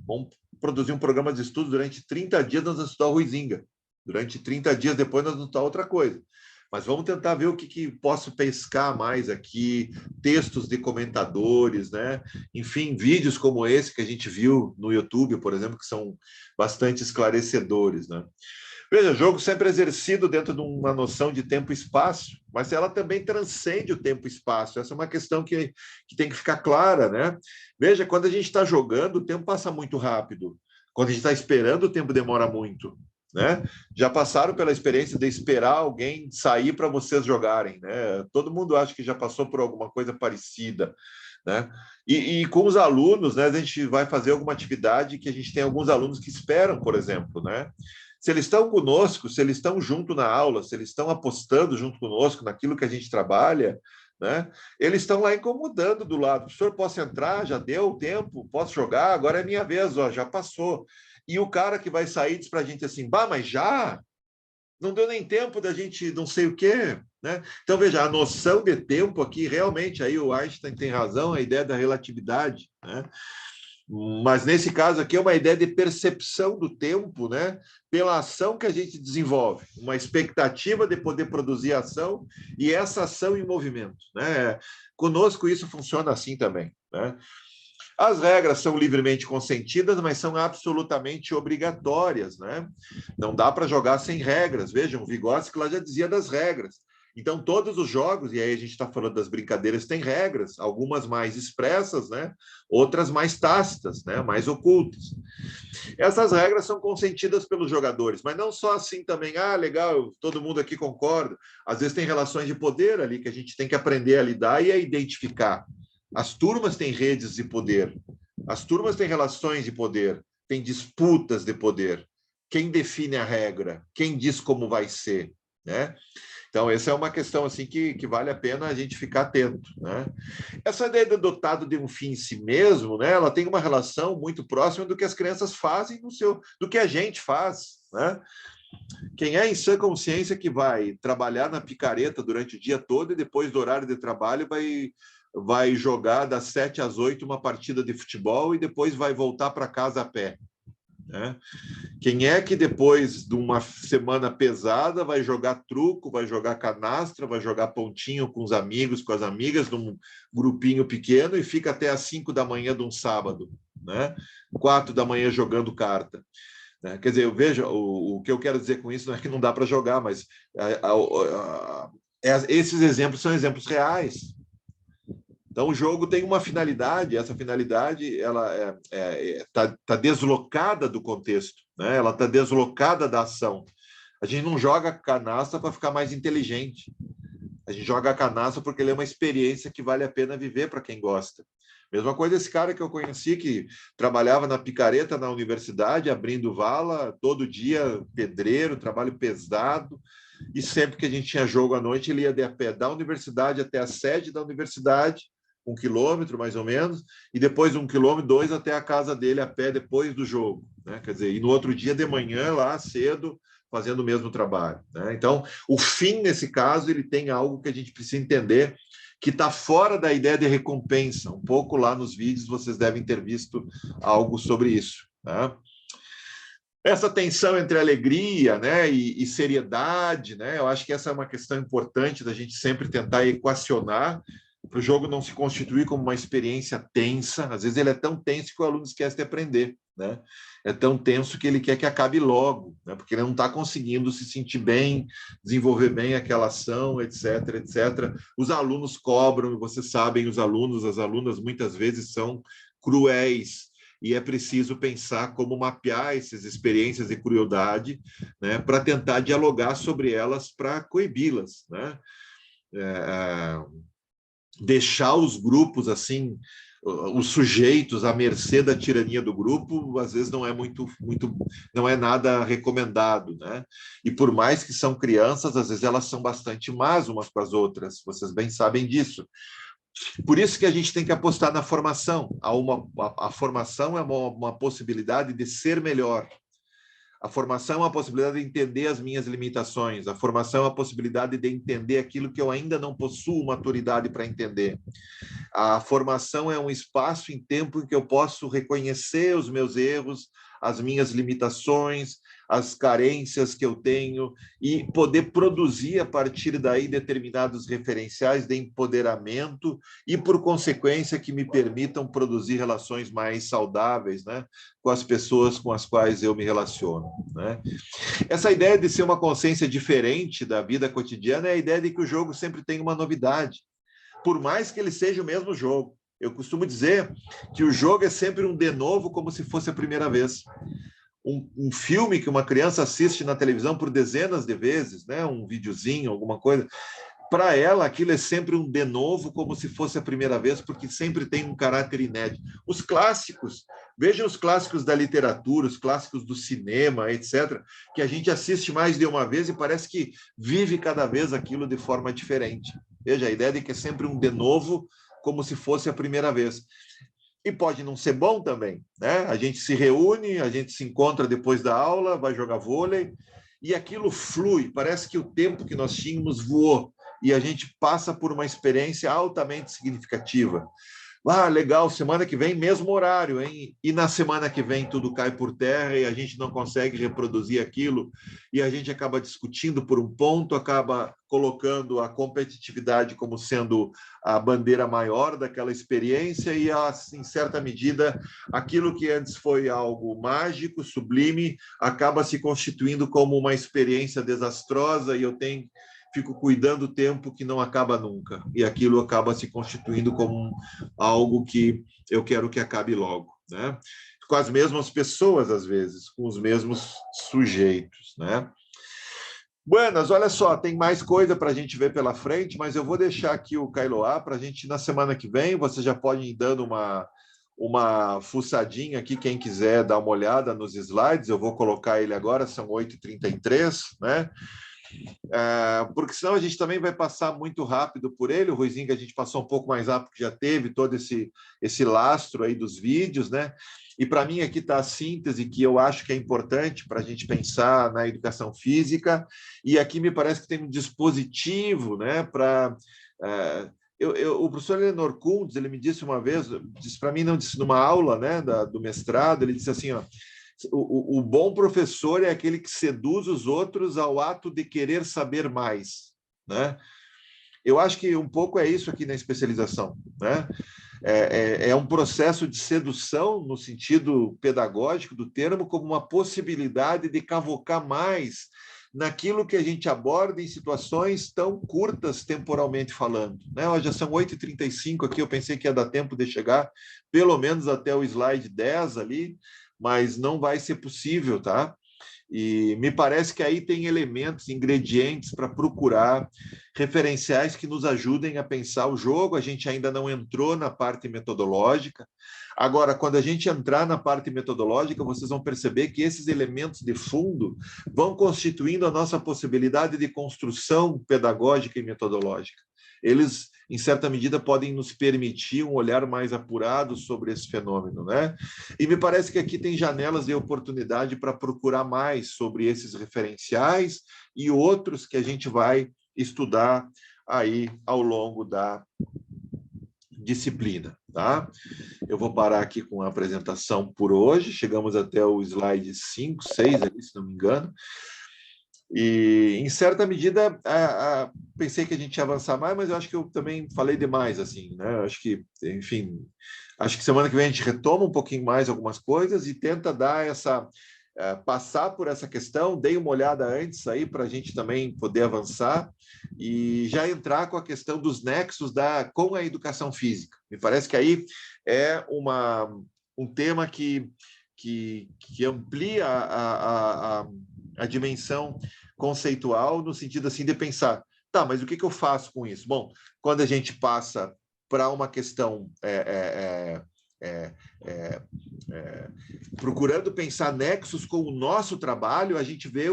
Vamos produzir um programa de estudo durante 30 dias, nós vamos estudar o Huizinga. Durante 30 dias depois, nós vamos estudar outra coisa. Mas vamos tentar ver o que posso pescar mais aqui, textos de comentadores, né? Enfim, vídeos como esse que a gente viu no YouTube, por exemplo, que são bastante esclarecedores, né? Veja, jogo sempre exercido dentro de uma noção de tempo e espaço, mas ela também transcende o tempo e espaço. Essa é uma questão que tem que ficar clara, né? Veja, quando a gente está jogando, o tempo passa muito rápido. Quando a gente está esperando, o tempo demora muito, né? Já passaram pela experiência de esperar alguém sair para vocês jogarem, né? Todo mundo acha que já passou por alguma coisa parecida, né? E com os alunos, né? A gente vai fazer alguma atividade que a gente tem alguns alunos que esperam, por exemplo, né? Se eles estão conosco, se eles estão junto na aula, se eles estão apostando junto conosco naquilo que a gente trabalha, né? Eles estão lá incomodando do lado. Professor, posso entrar? Já deu o tempo? Posso jogar? Agora é minha vez, ó, já passou. E o cara que vai sair diz para a gente assim, mas já? Não deu nem tempo da gente não sei o quê, né? Então, veja, a noção de tempo aqui, realmente, aí o Einstein tem razão, a ideia da relatividade, né? Mas, nesse caso aqui, é uma ideia de percepção do tempo, né? Pela ação que a gente desenvolve, uma expectativa de poder produzir ação e essa ação em movimento, né? Conosco isso funciona assim também, né? As regras são livremente consentidas, mas são absolutamente obrigatórias, né? Não dá para jogar sem regras. Vejam, o Vygotsky lá já dizia das regras. Então, todos os jogos, e aí a gente está falando das brincadeiras, têm regras, algumas mais expressas, né? Outras mais tácitas, né? Mais ocultas. Essas regras são consentidas pelos jogadores, mas não só assim também, legal, todo mundo aqui concorda. Às vezes tem relações de poder ali que a gente tem que aprender a lidar e a identificar. As turmas têm redes de poder, as turmas têm relações de poder, têm disputas de poder. Quem define a regra? Quem diz como vai ser, né? Então, essa é uma questão assim que vale a pena a gente ficar atento, né? Essa ideia de dotado de um fim em si mesmo, né? Ela tem uma relação muito próxima do que as crianças fazem do que a gente faz, né? Quem é em sã consciência que vai trabalhar na picareta durante o dia todo e depois do horário de trabalho vai jogar das 7 às 8 uma partida de futebol e depois vai voltar para casa a pé, né? Quem é que depois de uma semana pesada vai jogar truco, vai jogar canastra, vai jogar pontinho com os amigos, com as amigas, num grupinho pequeno e fica até às 5 da manhã de um sábado, né? 4 da manhã jogando carta, né? Quer dizer, veja, o que eu quero dizer com isso não é que não dá para jogar, mas esses exemplos são exemplos reais. Então, o jogo tem uma finalidade, essa finalidade ela tá deslocada do contexto, né? Ela está deslocada da ação. A gente não joga canastra para ficar mais inteligente. A gente joga canastra porque ele é uma experiência que vale a pena viver para quem gosta. Mesma coisa esse cara que eu conheci, que trabalhava na picareta na universidade, abrindo vala, todo dia pedreiro, trabalho pesado, e sempre que a gente tinha jogo à noite, ele ia de a pé da universidade até a sede da universidade, 1 quilômetro mais ou menos, e depois 1 quilômetro, 2 até a casa dele a pé depois do jogo, né? Quer dizer, e no outro dia de manhã lá cedo fazendo o mesmo trabalho, né? Então, o fim nesse caso ele tem algo que a gente precisa entender, que está fora da ideia de recompensa. Um pouco lá nos vídeos vocês devem ter visto algo sobre isso, né? Essa tensão entre alegria, né, e seriedade, né, eu acho que essa é uma questão importante da gente sempre tentar equacionar, para o jogo não se constituir como uma experiência tensa. Às vezes ele é tão tenso que o aluno esquece de aprender, né? É tão tenso que ele quer que acabe logo, né? Porque ele não está conseguindo se sentir bem, desenvolver bem aquela ação, etc, etc. Os alunos cobram, vocês sabem, os alunos, as alunas muitas vezes são cruéis, e é preciso pensar como mapear essas experiências de crueldade, né, para tentar dialogar sobre elas, para coibi-las, né? Deixar os grupos assim, os sujeitos à mercê da tirania do grupo, às vezes não é não é nada recomendado, né? E por mais que são crianças, às vezes elas são bastante más umas com as outras, vocês bem sabem disso. Por isso que a gente tem que apostar na formação. A formação é uma possibilidade de ser melhor. A formação é uma possibilidade de entender as minhas limitações. A formação é uma possibilidade de entender aquilo que eu ainda não possuo maturidade para entender. A formação é um espaço em tempo em que eu posso reconhecer os meus erros, as minhas limitações, as carências que eu tenho e poder produzir a partir daí determinados referenciais de empoderamento e, por consequência, que me permitam produzir relações mais saudáveis, né, com as pessoas com as quais eu me relaciono, né? Essa ideia de ser uma consciência diferente da vida cotidiana é a ideia de que o jogo sempre tem uma novidade, por mais que ele seja o mesmo jogo. Eu costumo dizer que o jogo é sempre um de novo, como se fosse a primeira vez. Um filme que uma criança assiste na televisão por dezenas de vezes, né? Um videozinho, alguma coisa, para ela aquilo é sempre um de novo, como se fosse a primeira vez, porque sempre tem um caráter inédito. Os clássicos, vejam os clássicos da literatura, os clássicos do cinema, etc., que a gente assiste mais de uma vez e parece que vive cada vez aquilo de forma diferente. Veja, a ideia de que é sempre um de novo, como se fosse a primeira vez. E pode não ser bom também, né? A gente se reúne, a gente se encontra depois da aula, vai jogar vôlei, e aquilo flui, parece que o tempo que nós tínhamos voou, e a gente passa por uma experiência altamente significativa. Ah, legal, semana que vem, mesmo horário, hein? E na semana que vem tudo cai por terra e a gente não consegue reproduzir aquilo e a gente acaba discutindo por um ponto, acaba colocando a competitividade como sendo a bandeira maior daquela experiência e, em certa medida, aquilo que antes foi algo mágico, sublime, acaba se constituindo como uma experiência desastrosa e fico cuidando do tempo que não acaba nunca. E aquilo acaba se constituindo como algo que eu quero que acabe logo, né? Com as mesmas pessoas, às vezes, com os mesmos sujeitos, né? Buenas, olha só, tem mais coisa para a gente ver pela frente, mas eu vou deixar aqui o Kailoá para a gente, na semana que vem, você já pode ir dando uma fuçadinha aqui, quem quiser dar uma olhada nos slides, eu vou colocar ele agora, são 8h33, né? Porque senão a gente também vai passar muito rápido por ele. O Ruizinho, que a gente passou um pouco mais rápido, que já teve todo esse lastro aí dos vídeos, né? E para mim aqui está a síntese que eu acho que é importante para a gente pensar na educação física, e aqui me parece que tem um dispositivo, né, para... o professor Lenor Kuntz, ele me disse uma vez, disse para mim, não disse numa aula, né, do mestrado, ele disse assim, ó, o bom professor é aquele que seduz os outros ao ato de querer saber mais, né? Eu acho que um pouco é isso aqui na especialização, né? É um processo de sedução, no sentido pedagógico do termo, como uma possibilidade de cavocar mais naquilo que a gente aborda em situações tão curtas temporalmente falando, né? Ó, já são 8h35 aqui, eu pensei que ia dar tempo de chegar pelo menos até o slide 10 ali, mas não vai ser possível, tá? E me parece que aí tem elementos, ingredientes para procurar referenciais que nos ajudem a pensar o jogo. A gente ainda não entrou na parte metodológica. Agora, quando a gente entrar na parte metodológica, vocês vão perceber que esses elementos de fundo vão constituindo a nossa possibilidade de construção pedagógica e metodológica. Eles, em certa medida, podem nos permitir um olhar mais apurado sobre esse fenômeno, né? E me parece que aqui tem janelas de oportunidade para procurar mais sobre esses referenciais e outros que a gente vai estudar aí ao longo da disciplina, tá? Eu vou parar aqui com a apresentação por hoje, chegamos até o slide 5, 6, ali, se não me engano, e, em certa medida, pensei que a gente ia avançar mais, mas eu acho que eu também falei demais, assim, né? Eu acho que, enfim, acho que semana que vem a gente retoma um pouquinho mais algumas coisas e tenta dar passar por essa questão, dei uma olhada antes aí para a gente também poder avançar e já entrar com a questão dos nexos com a educação física. Me parece que aí é um tema que amplia a dimensão conceitual no sentido assim de pensar, tá, mas o que eu faço com isso? Bom, quando a gente passa para uma questão procurando pensar nexos com o nosso trabalho, a gente vê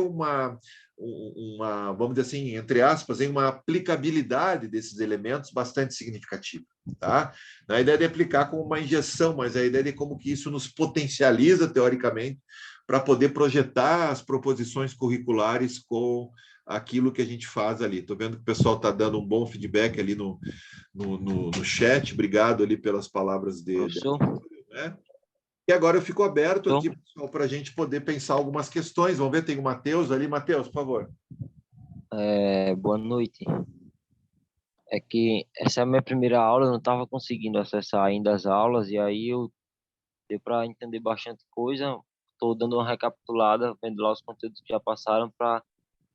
vamos dizer assim, entre aspas, uma aplicabilidade desses elementos bastante significativa. Tá? Não é a ideia de aplicar como uma injeção, mas é a ideia de como que isso nos potencializa, teoricamente, para poder projetar as proposições curriculares com aquilo que a gente faz ali. Estou vendo que o pessoal está dando um bom feedback ali no chat. Obrigado ali pelas palavras dele. Né? E agora eu fico aberto aqui, pessoal, para a gente poder pensar algumas questões. Vamos ver, tem o Matheus ali. Matheus, por favor. Boa noite. É que essa é a minha primeira aula, eu não estava conseguindo acessar ainda as aulas, e aí deu para entender bastante coisa. Estou dando uma recapitulada, vendo lá os conteúdos que já passaram, para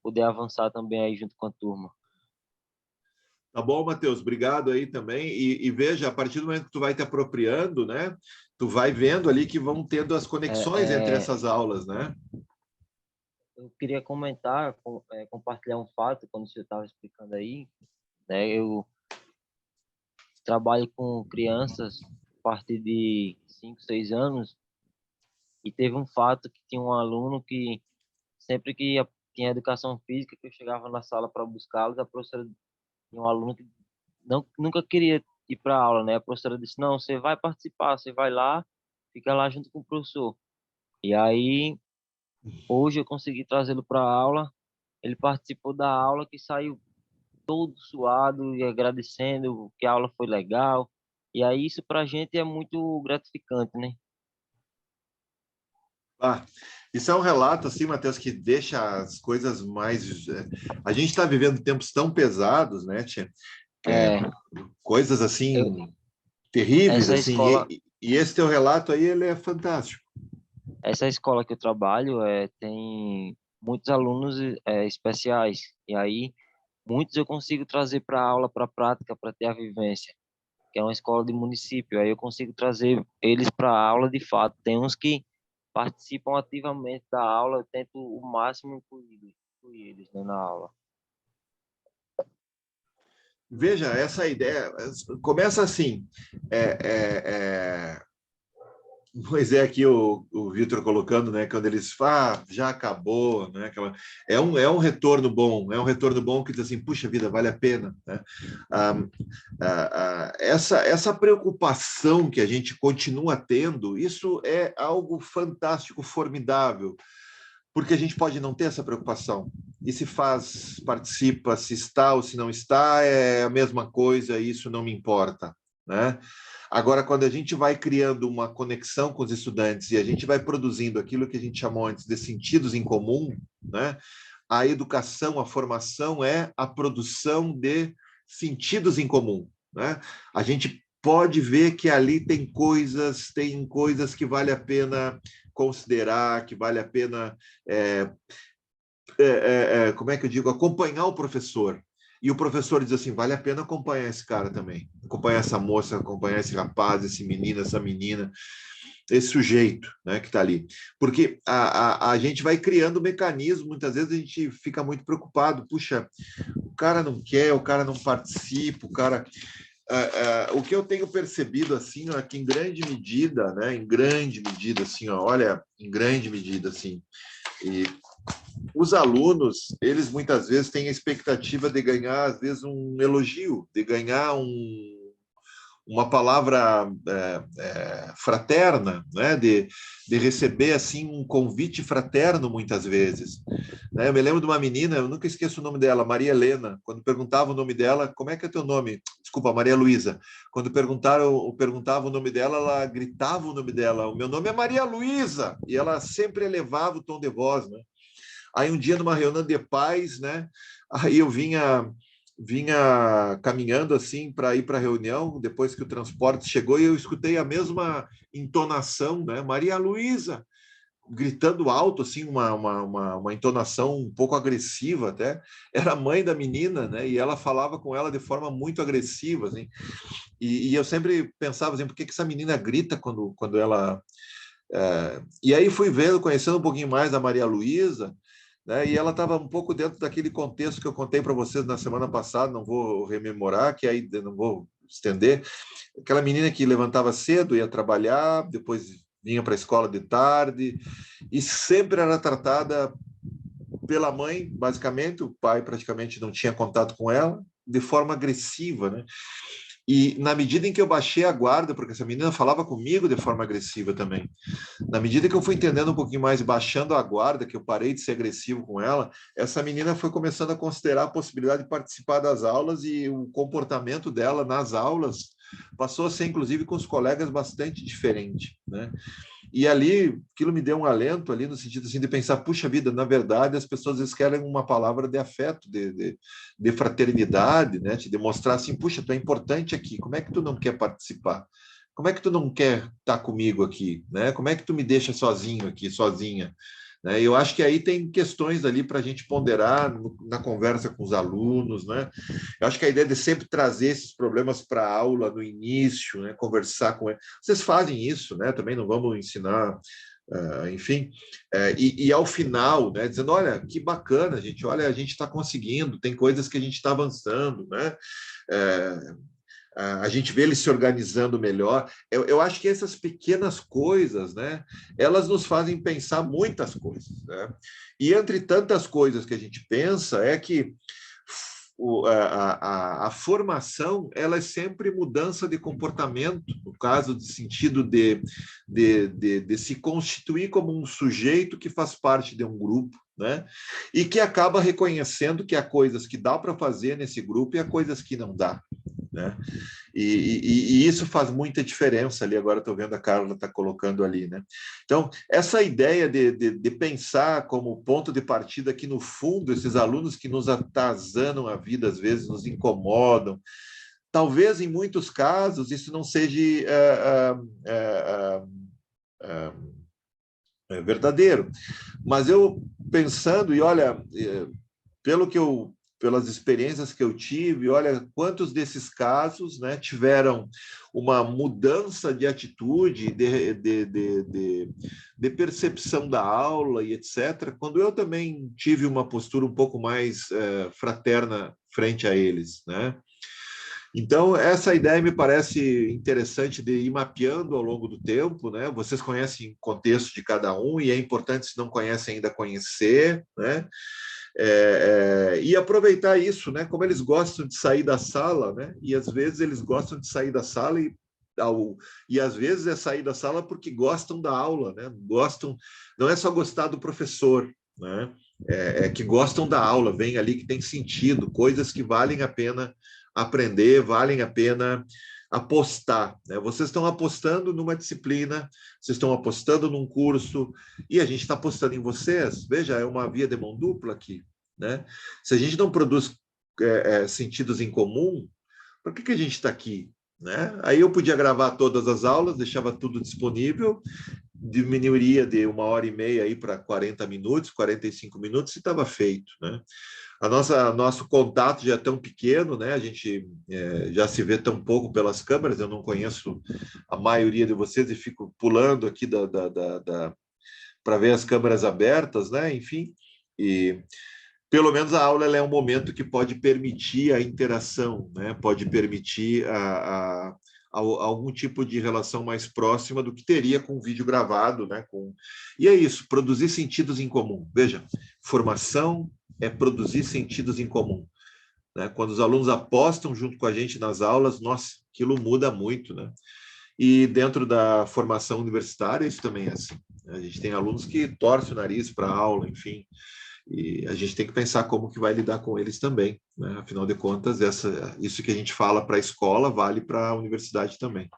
poder avançar também aí junto com a turma. Tá bom, Matheus, obrigado aí também. E veja, a partir do momento que tu vai te apropriando, né, tu vai vendo ali que vão tendo as conexões entre essas aulas, né? Eu queria comentar, compartilhar um fato, quando você estava explicando aí, né, eu trabalho com crianças a partir de 5, 6 anos, e teve um fato que tinha um aluno que, sempre que tinha educação física, que eu chegava na sala para buscá-los, a professora tinha um aluno que nunca queria ir para a aula, né? A professora disse, não, você vai participar, você vai lá, fica lá junto com o professor. E aí, hoje eu consegui trazê-lo para a aula, ele participou da aula, que saiu todo suado e agradecendo que a aula foi legal. E aí isso para a gente é muito gratificante, né? Isso é um relato, assim, Matheus, que deixa as coisas mais... A gente está vivendo tempos tão pesados, né, tia? Coisas, assim, terríveis, assim, escola... e esse teu relato aí, ele é fantástico. Essa escola que eu trabalho tem muitos alunos especiais, e aí muitos eu consigo trazer para a aula, para a prática, para ter a vivência, que é uma escola de município, aí eu consigo trazer eles para a aula de fato. Tem uns que participam ativamente da aula, eu tento o máximo incluir eles, né, na aula. Veja, essa ideia começa assim, pois é, aqui o Vitor colocando, né, quando eles falam, já acabou, né, é um retorno bom que diz assim, puxa vida, vale a pena, né? Essa preocupação que a gente continua tendo, isso é algo fantástico, formidável, porque a gente pode não ter essa preocupação, e se faz, participa, se está ou se não está, é a mesma coisa, isso não me importa, né? Agora, quando a gente vai criando uma conexão com os estudantes e a gente vai produzindo aquilo que a gente chamou antes de sentidos em comum, né? A educação, a formação é a produção de sentidos em comum, né? A gente pode ver que ali tem coisas que vale a pena considerar, que vale a pena, como é que eu digo, acompanhar o professor. E o professor diz assim, vale a pena acompanhar esse cara também, acompanhar essa moça, acompanhar esse rapaz, esse menino, essa menina, esse sujeito, né, que está ali. Porque a gente vai criando um mecanismo, muitas vezes a gente fica muito preocupado, puxa, o cara não quer, o cara não participa, o cara... o que eu tenho percebido, assim, ó, é que em grande medida, assim, ó, olha, em grande medida, assim, e os alunos, eles muitas vezes têm a expectativa de ganhar, às vezes, um elogio, de ganhar uma palavra fraterna, né? De receber assim um convite fraterno muitas vezes, né? Eu me lembro de uma menina, eu nunca esqueço o nome dela, Maria Helena. Quando perguntava o nome dela, como é que é teu nome? Desculpa, Maria Luísa. Quando perguntava o nome dela, ela gritava o nome dela. O meu nome é Maria Luísa, e ela sempre elevava o tom de voz, né? Aí um dia numa reunião de pais, né? Aí eu vinha caminhando assim para ir para a reunião, depois que o transporte chegou, e eu escutei a mesma entonação, né? Maria Luísa, gritando alto, assim, uma entonação um pouco agressiva até. Era a mãe da menina, né? E ela falava com ela de forma muito agressiva, assim. E eu sempre pensava assim, por que essa menina grita quando ela... E aí fui vendo, conhecendo um pouquinho mais da Maria Luísa, né? E ela estava um pouco dentro daquele contexto que eu contei para vocês na semana passada, não vou rememorar, que aí não vou estender. Aquela menina que levantava cedo, ia trabalhar, depois vinha para a escola de tarde, e sempre era tratada pela mãe, basicamente, o pai praticamente não tinha contato com ela, de forma agressiva, né? E na medida em que eu baixei a guarda, porque essa menina falava comigo de forma agressiva também, na medida que eu fui entendendo um pouquinho mais, baixando a guarda, que eu parei de ser agressivo com ela, essa menina foi começando a considerar a possibilidade de participar das aulas, e o comportamento dela nas aulas passou a ser, inclusive, com os colegas bastante diferente, né? E ali, aquilo me deu um alento ali, no sentido assim, de pensar, puxa vida, na verdade, as pessoas às vezes querem uma palavra de afeto, de fraternidade, né? Te demonstrar assim, puxa, tu é importante aqui, como é que tu não quer participar? Como é que tu não quer estar comigo aqui, né? Como é que tu me deixa sozinho aqui, sozinha? Né? Eu acho que aí tem questões ali para a gente ponderar na conversa com os alunos, né? Eu acho que a ideia de sempre trazer esses problemas para a aula no início, né? Conversar com eles. Vocês fazem isso, né? Também não vamos ensinar, enfim. E ao final, né? Dizendo, olha, que bacana, gente. Olha, a gente está conseguindo, tem coisas que a gente está avançando, né? A gente vê eles se organizando melhor. Eu acho que essas pequenas coisas, né, elas nos fazem pensar muitas coisas, né? E entre tantas coisas que a gente pensa, é que a formação, ela é sempre mudança de comportamento, no caso de sentido de se constituir como um sujeito que faz parte de um grupo, né? E que acaba reconhecendo que há coisas que dá para fazer nesse grupo e há coisas que não dá, né? E isso faz muita diferença ali. Agora estou vendo a Carla está colocando ali, né? Então, essa ideia de pensar como ponto de partida que, no fundo, esses alunos que nos atazanam a vida, às vezes nos incomodam, talvez, em muitos casos, isso não seja verdadeiro. Mas eu pensando, e olha, pelas experiências que eu tive, olha quantos desses casos, né, tiveram uma mudança de atitude, de percepção da aula e etc., quando eu também tive uma postura um pouco mais fraterna frente a eles, né? Então, essa ideia me parece interessante de ir mapeando ao longo do tempo, né? Vocês conhecem o contexto de cada um, e é importante, se não conhecem ainda, conhecer, né? E aproveitar isso, né? Como eles gostam de sair da sala, né? E às vezes eles gostam de sair da sala e às vezes é sair da sala porque gostam da aula, né? Gostam, não é só gostar do professor, né? É que gostam da aula, vem ali que tem sentido, coisas que valem a pena aprender, valem a pena apostar, né? Vocês estão apostando numa disciplina, vocês estão apostando num curso, e a gente está apostando em vocês. Veja, é uma via de mão dupla aqui, né? Se a gente não produz sentidos em comum, por que a gente está aqui, né? Aí eu podia gravar todas as aulas, deixava tudo disponível, diminuiria de 1h30 aí para 40 minutos, 45 minutos, e estava feito, né? Nosso contato já é tão pequeno, né? A gente já se vê tão pouco pelas câmeras. Eu não conheço a maioria de vocês e fico pulando aqui para ver as câmeras abertas, né? Enfim, e pelo menos a aula ela é um momento que pode permitir a interação, né? Pode permitir algum tipo de relação mais próxima do que teria com o vídeo gravado, né? E é isso, produzir sentidos em comum. Veja, formação é produzir sentidos em comum. né? Quando os alunos apostam junto com a gente nas aulas, nossa, aquilo muda muito, né? E dentro da formação universitária, isso também é assim. A gente tem alunos que torcem o nariz para a aula, enfim, e a gente tem que pensar como que vai lidar com eles também, né? Afinal de contas, isso que a gente fala para a escola vale para a universidade também.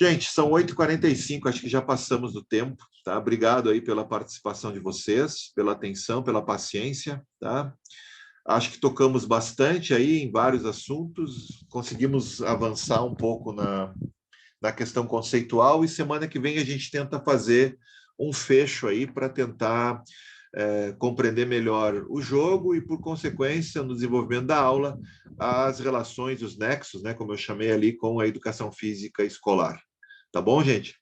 Gente, são 8h45, acho que já passamos do tempo, tá? Obrigado aí pela participação de vocês, pela atenção, pela paciência, tá? Acho que tocamos bastante aí em vários assuntos, conseguimos avançar um pouco na questão conceitual, e semana que vem a gente tenta fazer um fecho aí para tentar compreender melhor o jogo e, por consequência, no desenvolvimento da aula, as relações, os nexos, né, como eu chamei ali, com a educação física escolar. Tá bom, gente?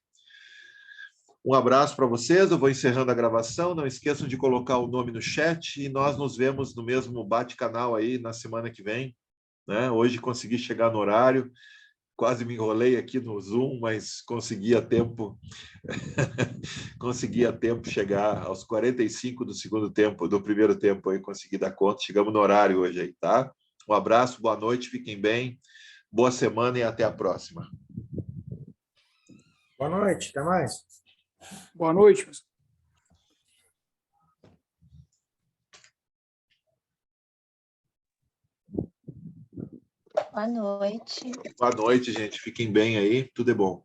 Um abraço para vocês, eu vou encerrando a gravação, não esqueçam de colocar o nome no chat e nós nos vemos no mesmo bate-canal aí na semana que vem, né? Hoje consegui chegar no horário, quase me enrolei aqui no Zoom, mas consegui a tempo consegui a tempo chegar aos 45 do segundo tempo, do primeiro tempo aí, consegui dar conta, chegamos no horário hoje aí, tá? Um abraço, boa noite, fiquem bem, boa semana e até a próxima. Boa noite, até mais. Boa noite, pessoal. Boa noite. Boa noite, gente, fiquem bem aí, tudo é bom.